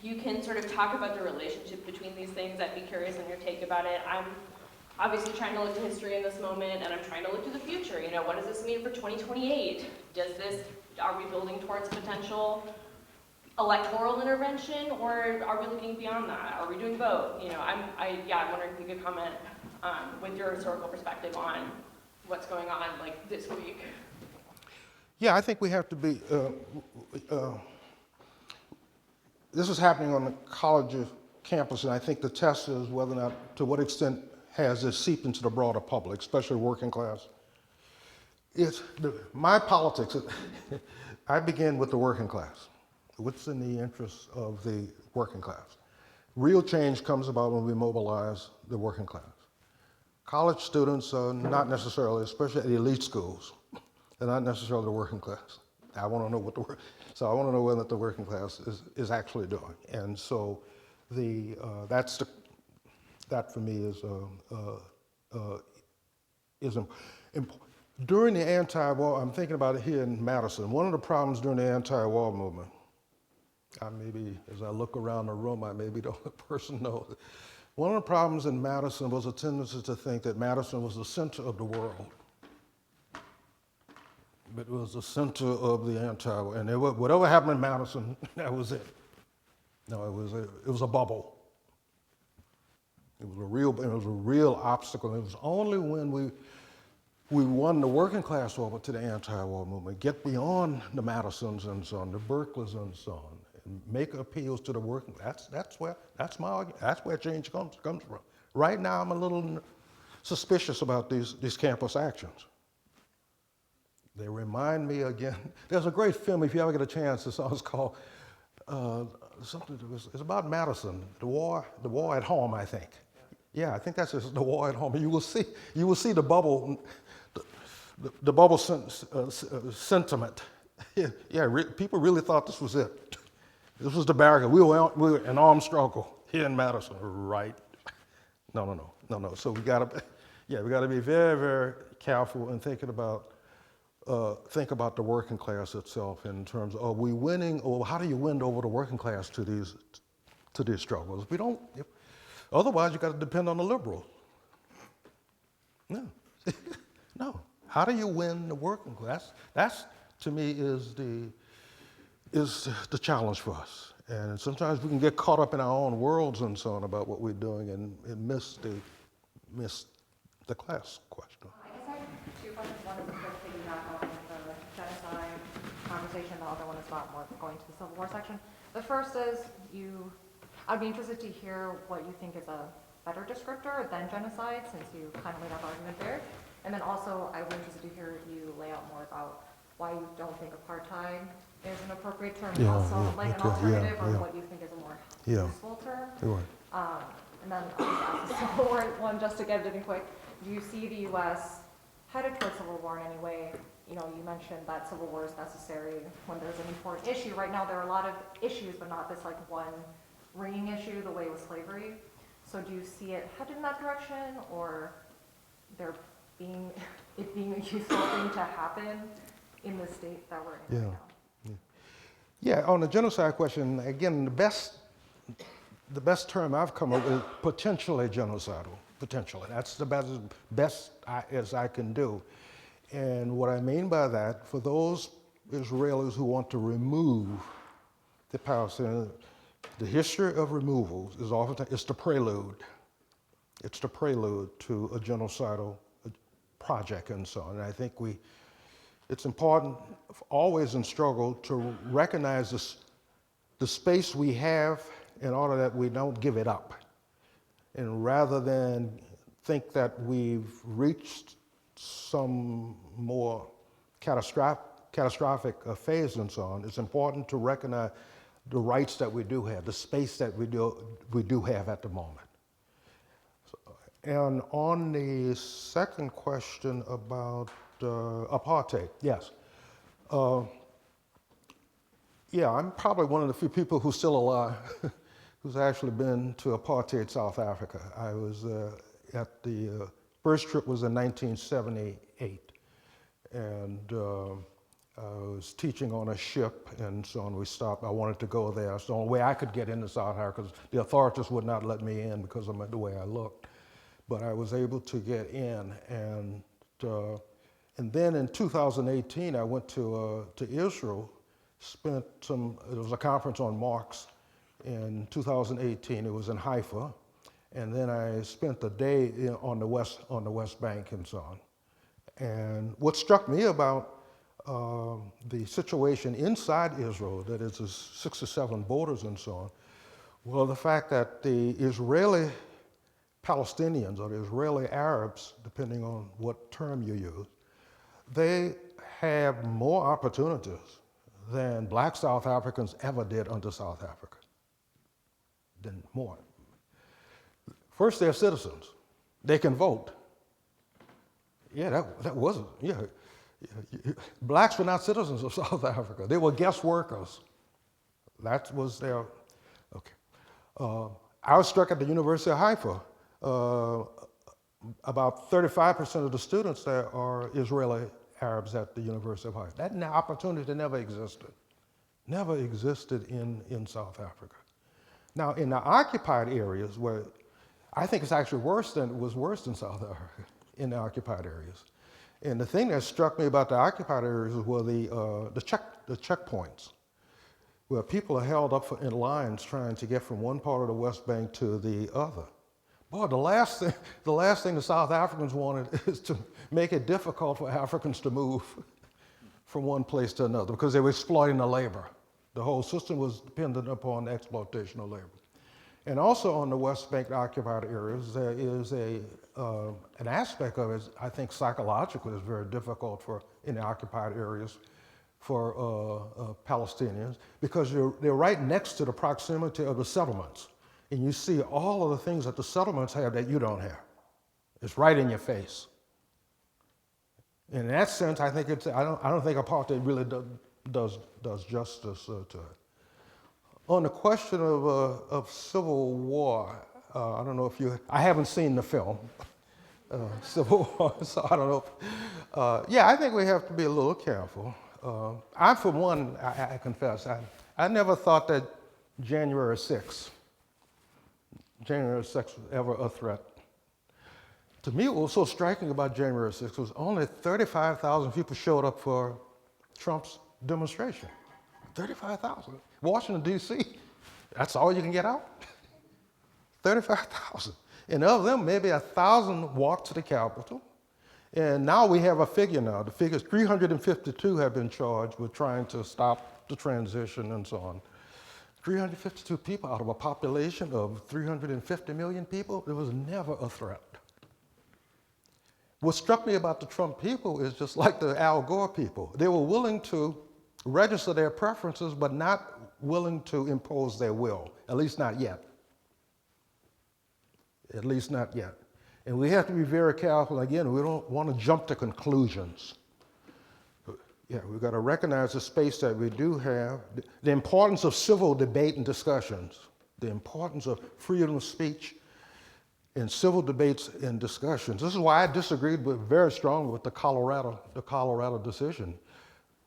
you can sort of talk about the relationship between these things. I'd be curious on your take about it. I'm obviously trying to look to history in this moment, and I'm trying to look to the future. You know, what does this mean for 2028? Are we building towards potential electoral intervention, or are we looking beyond that? Are we doing both? You know, I'm wondering if you could comment with your historical perspective on what's going on like this week. Yeah, I think we have to be, this is happening on the college campus, and I think the test is whether or not, to what extent has this seeped into the broader public, especially working class. My politics, I begin with the working class. What's in the interests of the working class? Real change comes about when we mobilize the working class. College students are not necessarily, especially at the elite schools, they're not necessarily the working class. I want to know I want to know what the working class is actually doing. And so that for me is important. During the anti-war, I'm thinking about it here in Madison. One of the problems during the anti-war movement, as I look around the room, I may be the only person who knows it. One of the problems in Madison was a tendency to think that Madison was the center of the world. It was the center of the anti-war, and whatever happened in Madison, that was it. No, it was a bubble. It was a real obstacle. It was only when we won the working class over to the anti-war movement, get beyond the Madisons and so on, the Berkeleys and so on, and make appeals to the working. That's where change comes from. Right now, I'm a little suspicious about these campus actions. They remind me again. There's a great film, if you ever get a chance, it's called something. It's about Madison, the war at home, I think. Yeah, I think that's just the war at home. You will see the bubble, the bubble sentiment. People really thought this was it. This was the barricade. We were in armed struggle here in Madison, right? No. So we gotta be very, very careful and think about the working class itself in terms of, are we winning, or how do you win over the working class to these struggles? We don't. Otherwise, you got to depend on the liberals. No, no. How do you win the working class? That's to me is the challenge for us. And sometimes we can get caught up in our own worlds and so on about what we're doing and miss the class question. I guess I have two questions. One is a quick piggyback on the genocide conversation. The other one is about more going to the Civil War section. The first is I'd be interested to hear what you think is a better descriptor than genocide, since you kind of laid out the argument there. And then also, I would be interested to hear you lay out more about why you don't think apartheid is an appropriate term, and also an alternative, or what you think is a more useful term. Right. And then I'll just ask the Civil War one just to get it in quick. Do you see the U.S. headed towards civil war in any way? You know, you mentioned that civil war is necessary when there's an important issue. Right now, there are a lot of issues, but not this like one ringing issue the way with slavery. So do you see it headed in that direction, or it being a useful thing to happen in the state that we're in right now? Yeah, on the genocide question, again, the best term I've come up with is potentially genocidal. Potentially. That's the best as I can do. And what I mean by that, for those Israelis who want to remove the Palestinians, the history of removals is often, it's the prelude. It's the prelude to a genocidal project and so on. And I think it's important always in struggle to recognize the space we have in order that we don't give it up. And rather than think that we've reached some more catastrophic phase and so on, it's important to recognize the rights that we do have, the space that we do have at the moment. And on the second question about apartheid, yes. I'm probably one of the few people who's still alive who's actually been to apartheid South Africa. I was at the first trip was in 1978, and I was teaching on a ship, and so on. We stopped. I wanted to go there. It's the only way I could get into South Africa, because the authorities would not let me in because of the way I looked. But I was able to get in, and then in 2018, I went to Israel. It was a conference on Marx. In 2018, it was in Haifa, and then I spent a day on the West Bank and so on. And what struck me about the situation inside Israel, that is, the 67 borders and so on, well, the fact that the Israeli Palestinians, or the Israeli Arabs, depending on what term you use, they have more opportunities than black South Africans ever did under South Africa. Than more. First, they're citizens. They can vote. Yeah, that wasn't, blacks were not citizens of South Africa. They were guest workers. That was their, okay. I was struck at the University of Haifa. About 35% of the students there are Israeli Arabs at the University of Haifa. That opportunity never existed. Never existed in South Africa. Now, in the occupied areas, where I think it's actually worse than South Africa, in the occupied areas. And the thing that struck me about the occupied areas were the checkpoints, where people are held up in lines trying to get from one part of the West Bank to the other. Boy, the last thing the South Africans wanted is to make it difficult for Africans to move from one place to another, because they were exploiting the labor. The whole system was dependent upon the exploitation of labor. And also on the West Bank occupied areas, there is an aspect of it, I think psychologically is very difficult in the occupied areas for Palestinians, because they're right next to the proximity of the settlements. And you see all of the things that the settlements have that you don't have. It's right in your face. In that sense, I think I don't think apartheid really does justice to it. On the question of civil war, I don't know if I haven't seen the film, Civil War, so I don't know. Yeah, I think we have to be a little careful. I, for one, I confess, I never thought that January 6th was ever a threat. To me, what was so striking about January 6th was only 35,000 people showed up for Trump's demonstration. 35,000. Washington, D.C., that's all you can get out? 35,000. And of them, maybe 1,000 walked to the Capitol. And now we have a figure now. The figure is 352 have been charged with trying to stop the transition and so on. 352 people out of a population of 350 million people, it was never a threat. What struck me about the Trump people is just like the Al Gore people. They were willing to register their preferences, but not willing to impose their will, at least not yet. At least not yet. And we have to be very careful. Again, we don't want to jump to conclusions. Yeah, we've got to recognize the space that we do have, the importance of civil debate and discussions, the importance of freedom of speech in civil debates and discussions. This is why I disagreed very strongly with the Colorado decision.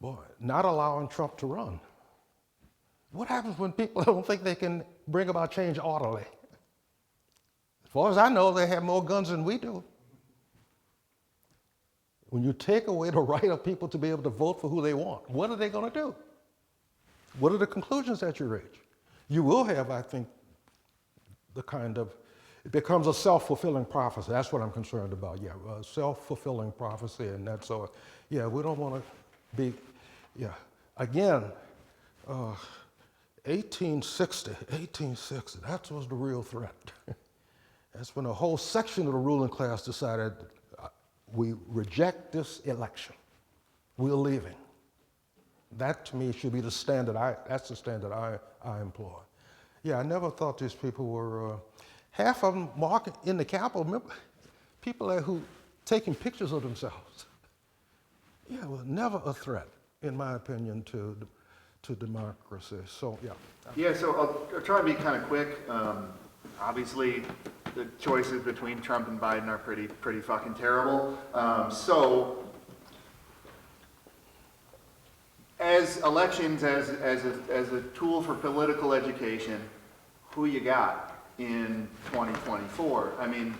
Boy, not allowing Trump to run. What happens when people don't think they can bring about change orderly? As far as I know, they have more guns than we do. When you take away the right of people to be able to vote for who they want, what are they going to do? What are the conclusions that you reach? You will have, I think, it becomes a self-fulfilling prophecy. That's what I'm concerned about, yeah, a self-fulfilling prophecy, and that's so, yeah, we don't want to be, yeah. Again, 1860, that was the real threat. That's when a whole section of the ruling class decided, we reject this election. We're leaving. That, to me, should be the standard. That's the standard I employ. Yeah, I never thought these people were, half of them walking in the Capitol, remember, people there who taking pictures of themselves. Yeah, it was never a threat, in my opinion, to democracy. So, yeah. Yeah, so I'll try to be kind of quick. Obviously, the choices between Trump and Biden are pretty fucking terrible. So, as elections, as a tool for political education, who you got in 2024? I mean,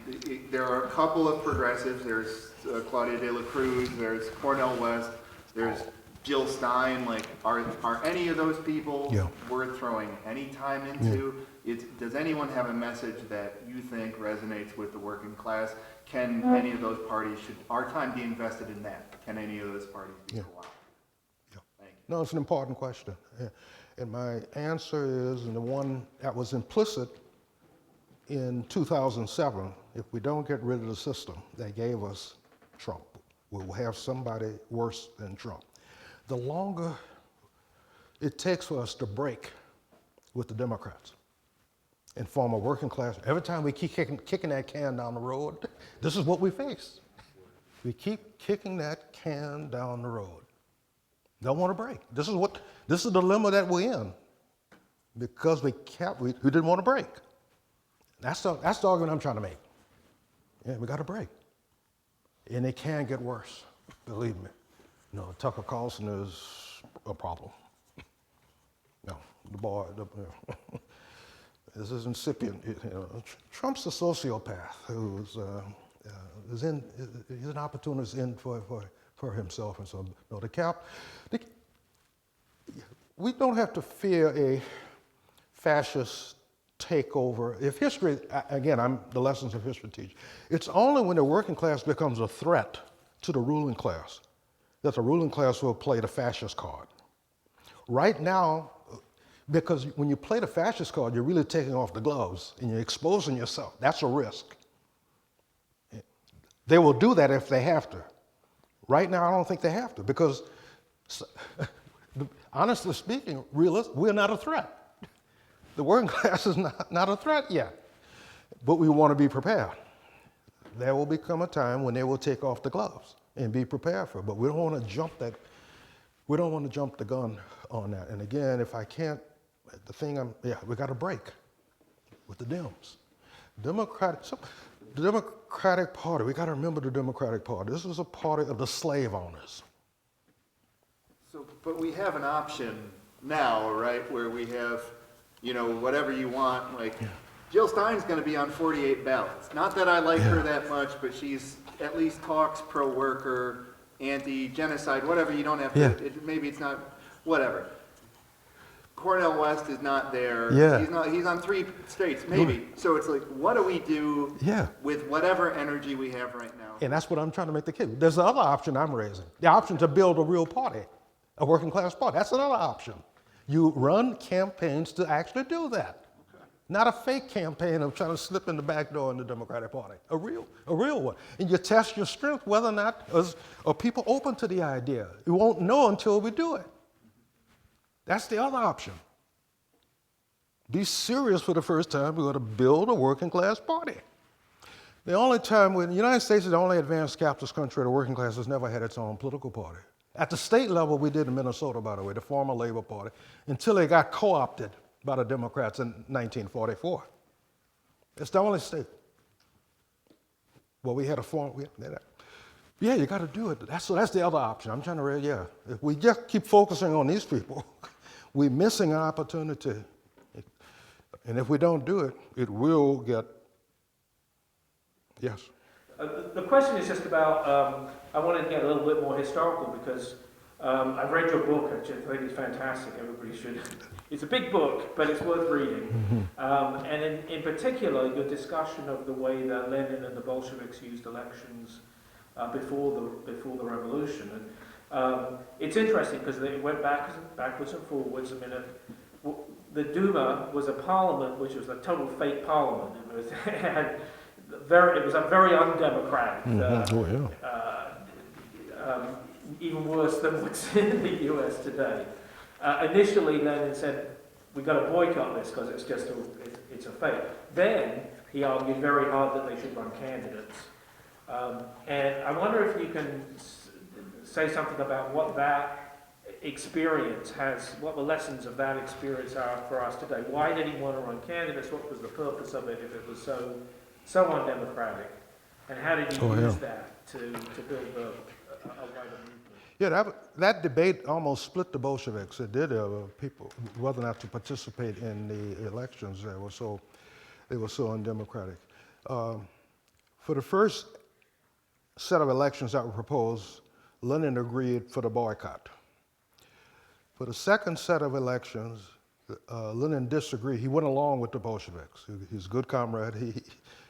there are a couple of progressives. There's Claudia De La Cruz. There's Cornel West. There's Jill Stein. Like, are any of those people worth throwing any time into? Does anyone have a message that you think resonates with the working class? Can any of those parties, should our time be invested in that? Can any of those parties be co-opted? Thank you. No, it's an important question. And my answer is, and the one that was implicit in 2007, if we don't get rid of the system that gave us Trump, we will have somebody worse than Trump. The longer it takes for us to break with the Democrats and form a working class, every time we keep kicking that can down the road, this is what we face. We keep kicking that can down the road. Don't want to break. This is the dilemma that we're in, because we didn't want to break. That's the argument I'm trying to make. Yeah, we got to break. And it can get worse, believe me. No, Tucker Carlson is a problem. No, the boy, this is incipient. Trump's a sociopath who's he's an opportunist for himself and so. No, we don't have to fear a fascist takeover. If history, again, the lessons of history teach, it's only when the working class becomes a threat to the ruling class that the ruling class will play the fascist card. Right now, Because when you play the fascist card, you're really taking off the gloves and you're exposing yourself. That's a risk. They will do that if they have to. Right now, I don't think they have to because, honestly speaking, we're not a threat. The working class is not a threat yet, but we want to be prepared. There will become a time when they will take off the gloves and be prepared for it, but we don't want to jump that. We don't want to jump the gun on that. And again, if I can't, we got to break with the Dems. The Democratic Party, we got to remember the Democratic Party. This is a party of the slave owners. So, but we have an option now, right, where we have, whatever you want, like, Jill Stein's going to be on 48 ballots. Not that I like her that much, but she's at least talks pro-worker, anti-genocide, whatever. You don't have to, maybe it's not, whatever. Cornel West is not there. Yeah. He's on 3 states, maybe. So it's like, what do we do with whatever energy we have right now? And that's what I'm trying to make the case. There's the other option I'm raising. The option to build a real party, a working class party. That's another option. You run campaigns to actually do that. Not a fake campaign of trying to slip in the back door in the Democratic Party. A real one. And you test your strength whether or not are people open to the idea. You won't know until we do it. That's the other option. Be serious for the first time. We're going to build a working class party. The only time when the United States is the only advanced capitalist country, the working class has never had its own political party. At the state level, we did in Minnesota, by the way, the former Labor Party, until it got co-opted by the Democrats in 1944. It's the only state. Well, we had a form. You got to do it. That's the other option. I'm trying to if we just keep focusing on these people, we're missing an opportunity. And if we don't do it, it will get, yes. The question is just about, I wanted to get a little bit more historical because I've read your book, I think it's fantastic, everybody should. It's a big book, but it's worth reading. And in particular, your discussion of the way that Lenin and the Bolsheviks used elections before the revolution. And it's interesting because they went backwards and forwards. I mean, the Duma was a parliament which was a total fake parliament. It was a very undemocratic. Even worse than what's in the US today. Initially, Lenin said, we've got to boycott this because it's a fake. Then he argued very hard that they should run candidates. And I wonder if you can say something about what that experience what the lessons of that experience are for us today. Why did he want to run candidates? What was the purpose of it if it was so undemocratic? And how did he use that to build a wider movement? Yeah, that debate almost split the Bolsheviks. It did people whether or not to participate in the elections. They were so undemocratic. For the first set of elections that were proposed, Lenin agreed for the boycott. For the second set of elections, Lenin disagreed. He went along with the Bolsheviks. He's a good comrade.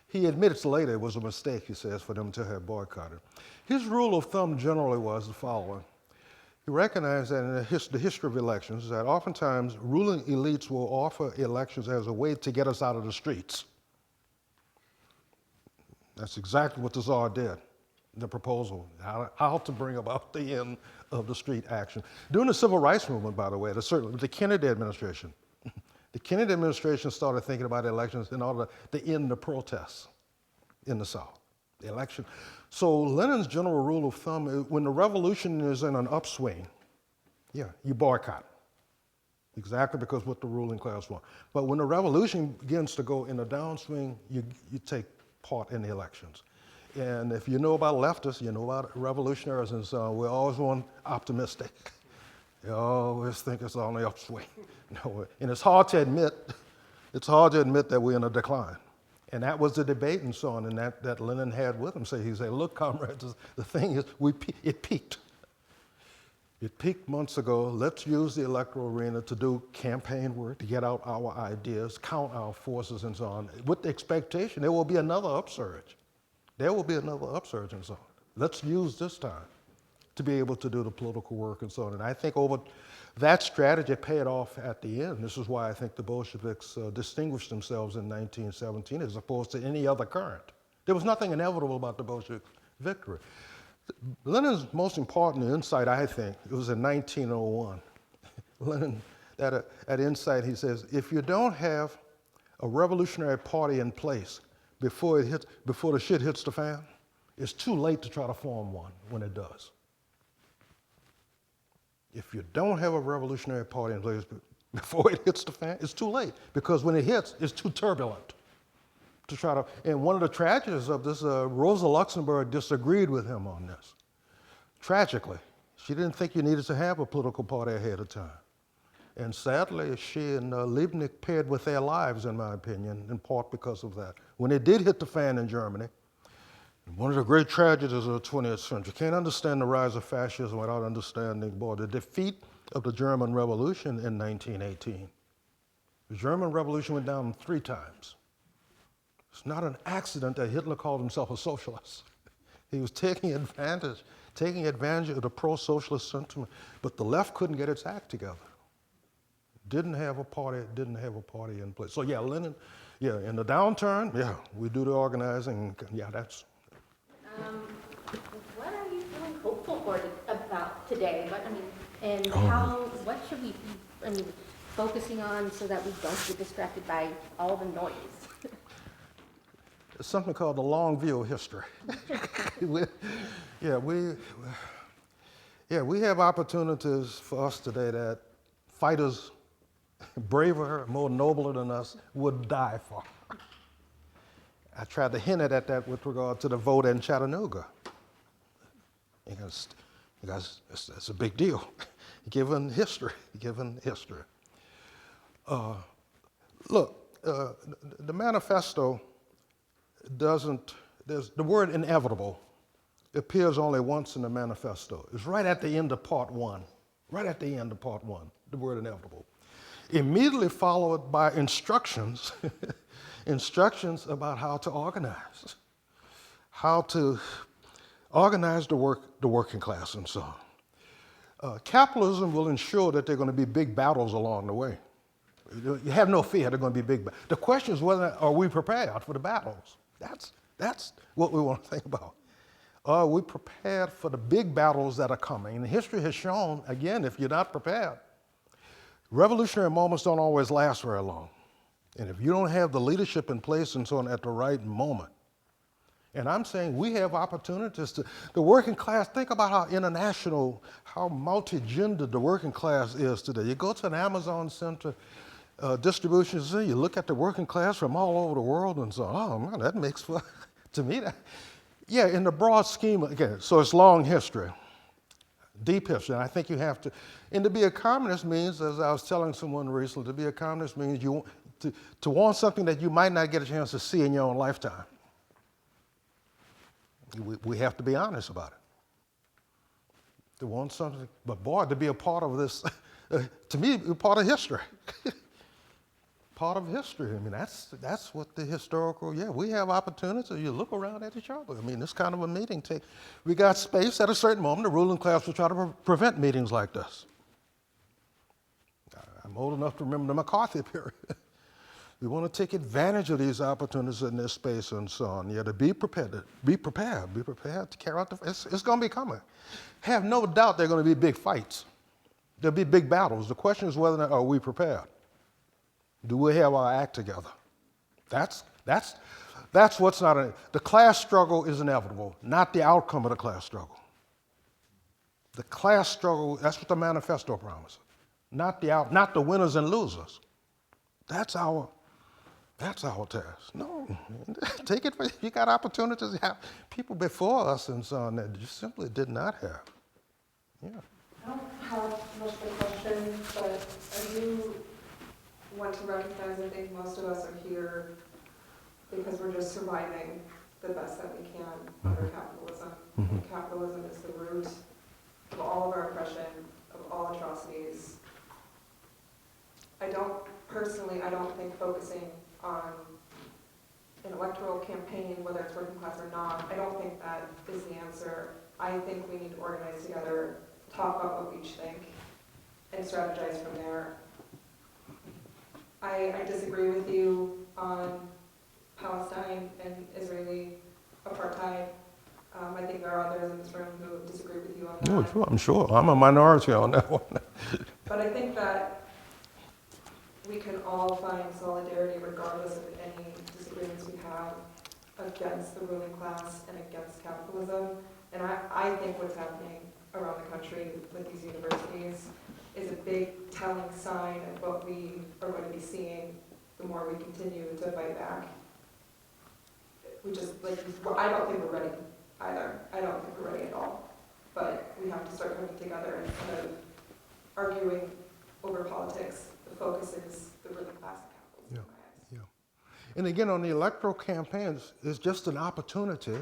He admits later it was a mistake, he says, for them to have boycotted. His rule of thumb generally was the following. He recognized that in the history of elections, that oftentimes ruling elites will offer elections as a way to get us out of the streets. That's exactly what the Tsar did, the proposal, how to bring about the end of the street action. During the Civil Rights Movement, by the way, the Kennedy administration, the Kennedy administration started thinking about elections in order to end the protests in the South, the election. So Lenin's general rule of thumb is when the revolution is in an upswing, you boycott. Exactly because what the ruling class wants. But when the revolution begins to go in a downswing, you take part in the elections. And if you know about leftists, you know about revolutionaries and so on, we're always optimistic. You always think it's on the upswing. No, and it's hard to admit that we're in a decline. And that was the debate and so on, and that Lenin had with him. So he said, look, comrades, the thing is, it peaked. It peaked months ago. Let's use the electoral arena to do campaign work, to get out our ideas, count our forces and so on, with the expectation there will be another upsurge. There will be another upsurge and so on. Let's use this time to be able to do the political work and so on. And I think over That strategy paid off at the end. This is why I think the Bolsheviks distinguished themselves in 1917 as opposed to any other current. There was nothing inevitable about the Bolshevik victory. Lenin's most important insight, I think, it was in 1901. Lenin, that insight, he says, if you don't have a revolutionary party in place before the shit hits the fan, it's too late to try to form one when it does. If you don't have a revolutionary party in place before it hits the fan, it's too late, because when it hits, it's too turbulent to try to. And one of the tragedies of this, Rosa Luxemburg disagreed with him on this. Tragically, she didn't think you needed to have a political party ahead of time. And sadly, she and Leibniz paired with their lives, in my opinion, in part because of that. When it did hit the fan in Germany, one of the great tragedies of the 20th century, you can't understand the rise of fascism without understanding, boy, the defeat of the German Revolution in 1918. The German Revolution went down 3 times. It's not an accident that Hitler called himself a socialist. He was taking advantage of the pro-socialist sentiment, but the left couldn't get its act together. Didn't have a party in place. So yeah, Lenin, yeah, in the downturn, yeah, we do the organizing, yeah, that's. What are you feeling hopeful for about today? What should we be, focusing on so that we don't get distracted by all the noise? It's something called the long view of history. we have opportunities for us today that fighters braver, more nobler than us would die for. I tried to hint at that with regard to the vote in Chattanooga. Because it's a big deal, given history. Look, the manifesto doesn't, the word inevitable appears only once in the manifesto. It's right at the end of part 1. Right at the end of part 1, the word inevitable. Immediately followed by instructions, instructions about how to organize the working class and so on. Capitalism will ensure that there are going to be big battles along the way. You have no fear there are going to be big battles. The question is whether are we prepared for the battles. That's what we want to think about. Are we prepared for the big battles that are coming? And history has shown, again, if you're not prepared, revolutionary moments don't always last very long. And if you don't have the leadership in place and so on at the right moment, and I'm saying we have opportunities to, the working class, think about how international, how multi-gendered the working class is today. You go to an Amazon center distribution center, you look at the working class from all over the world and so on. Oh man, that makes fun, to me, that, yeah, in the broad scheme, again, so it's long history, deep history, and I think you have to, and to be a communist means, as I was telling someone recently, to be a communist means you to want something that you might not get a chance to see in your own lifetime. We have to be honest about it. To want something, but boy, to be a part of this, to me, part of history. Part of history. I mean, that's what the historical, yeah, we have opportunities. You look around at each other. I mean, this kind of a meeting, we got space at a certain moment. The ruling class will try to prevent meetings like this. I'm old enough to remember the McCarthy period. We want to take advantage of these opportunities in this space and so on. Yeah, to be prepared to carry out it's going to be coming. Have no doubt there are going to be big fights. There'll be big battles. The question is whether or not are we prepared. Do we have our act together? That's what's not, the class struggle is inevitable, not the outcome of the class struggle. The class struggle, that's what the manifesto promises. Not the winners and losers. That's our task. No, take it, you got opportunities to have people before us and so on that you simply did not have. Yeah. I don't have much of a question, but I do want to recognize, I think most of us are here because we're just surviving the best that we can under capitalism. Mm-hmm. And capitalism is the root of all of our oppression, of all atrocities. I don't think focusing on an electoral campaign, whether it's working class or not, I don't think that is the answer. I think we need to organize together, talk about what we each think, and strategize from there. I disagree with you on Palestine and Israeli apartheid. I think there are others in this room who disagree with you on that. No, sure, I'm sure. I'm a minority on that one. But I think that we can all find solidarity regardless of any disagreements we have against the ruling class and against capitalism. And I think what's happening around the country with these universities is a big telling sign of what we are going to be seeing the more we continue to fight back. We just, like, I don't think we're ready either. I don't think we're ready at all. But we have to start coming together instead of arguing over politics. The focus is the ruling class and capitalism. Yeah. And again, on the electoral campaigns, it's just an opportunity,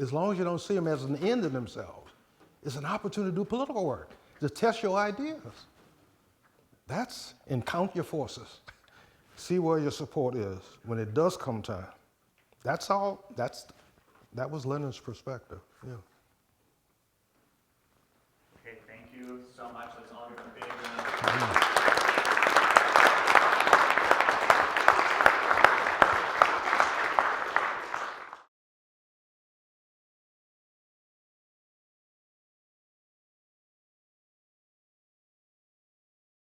as long as you don't see them as an end in themselves. It's an opportunity to do political work, to test your ideas. And count your forces. See where your support is when it does come time. That's all, that was Lenin's perspective, yeah. Okay, thank you so much. Let's all give a big round of applause.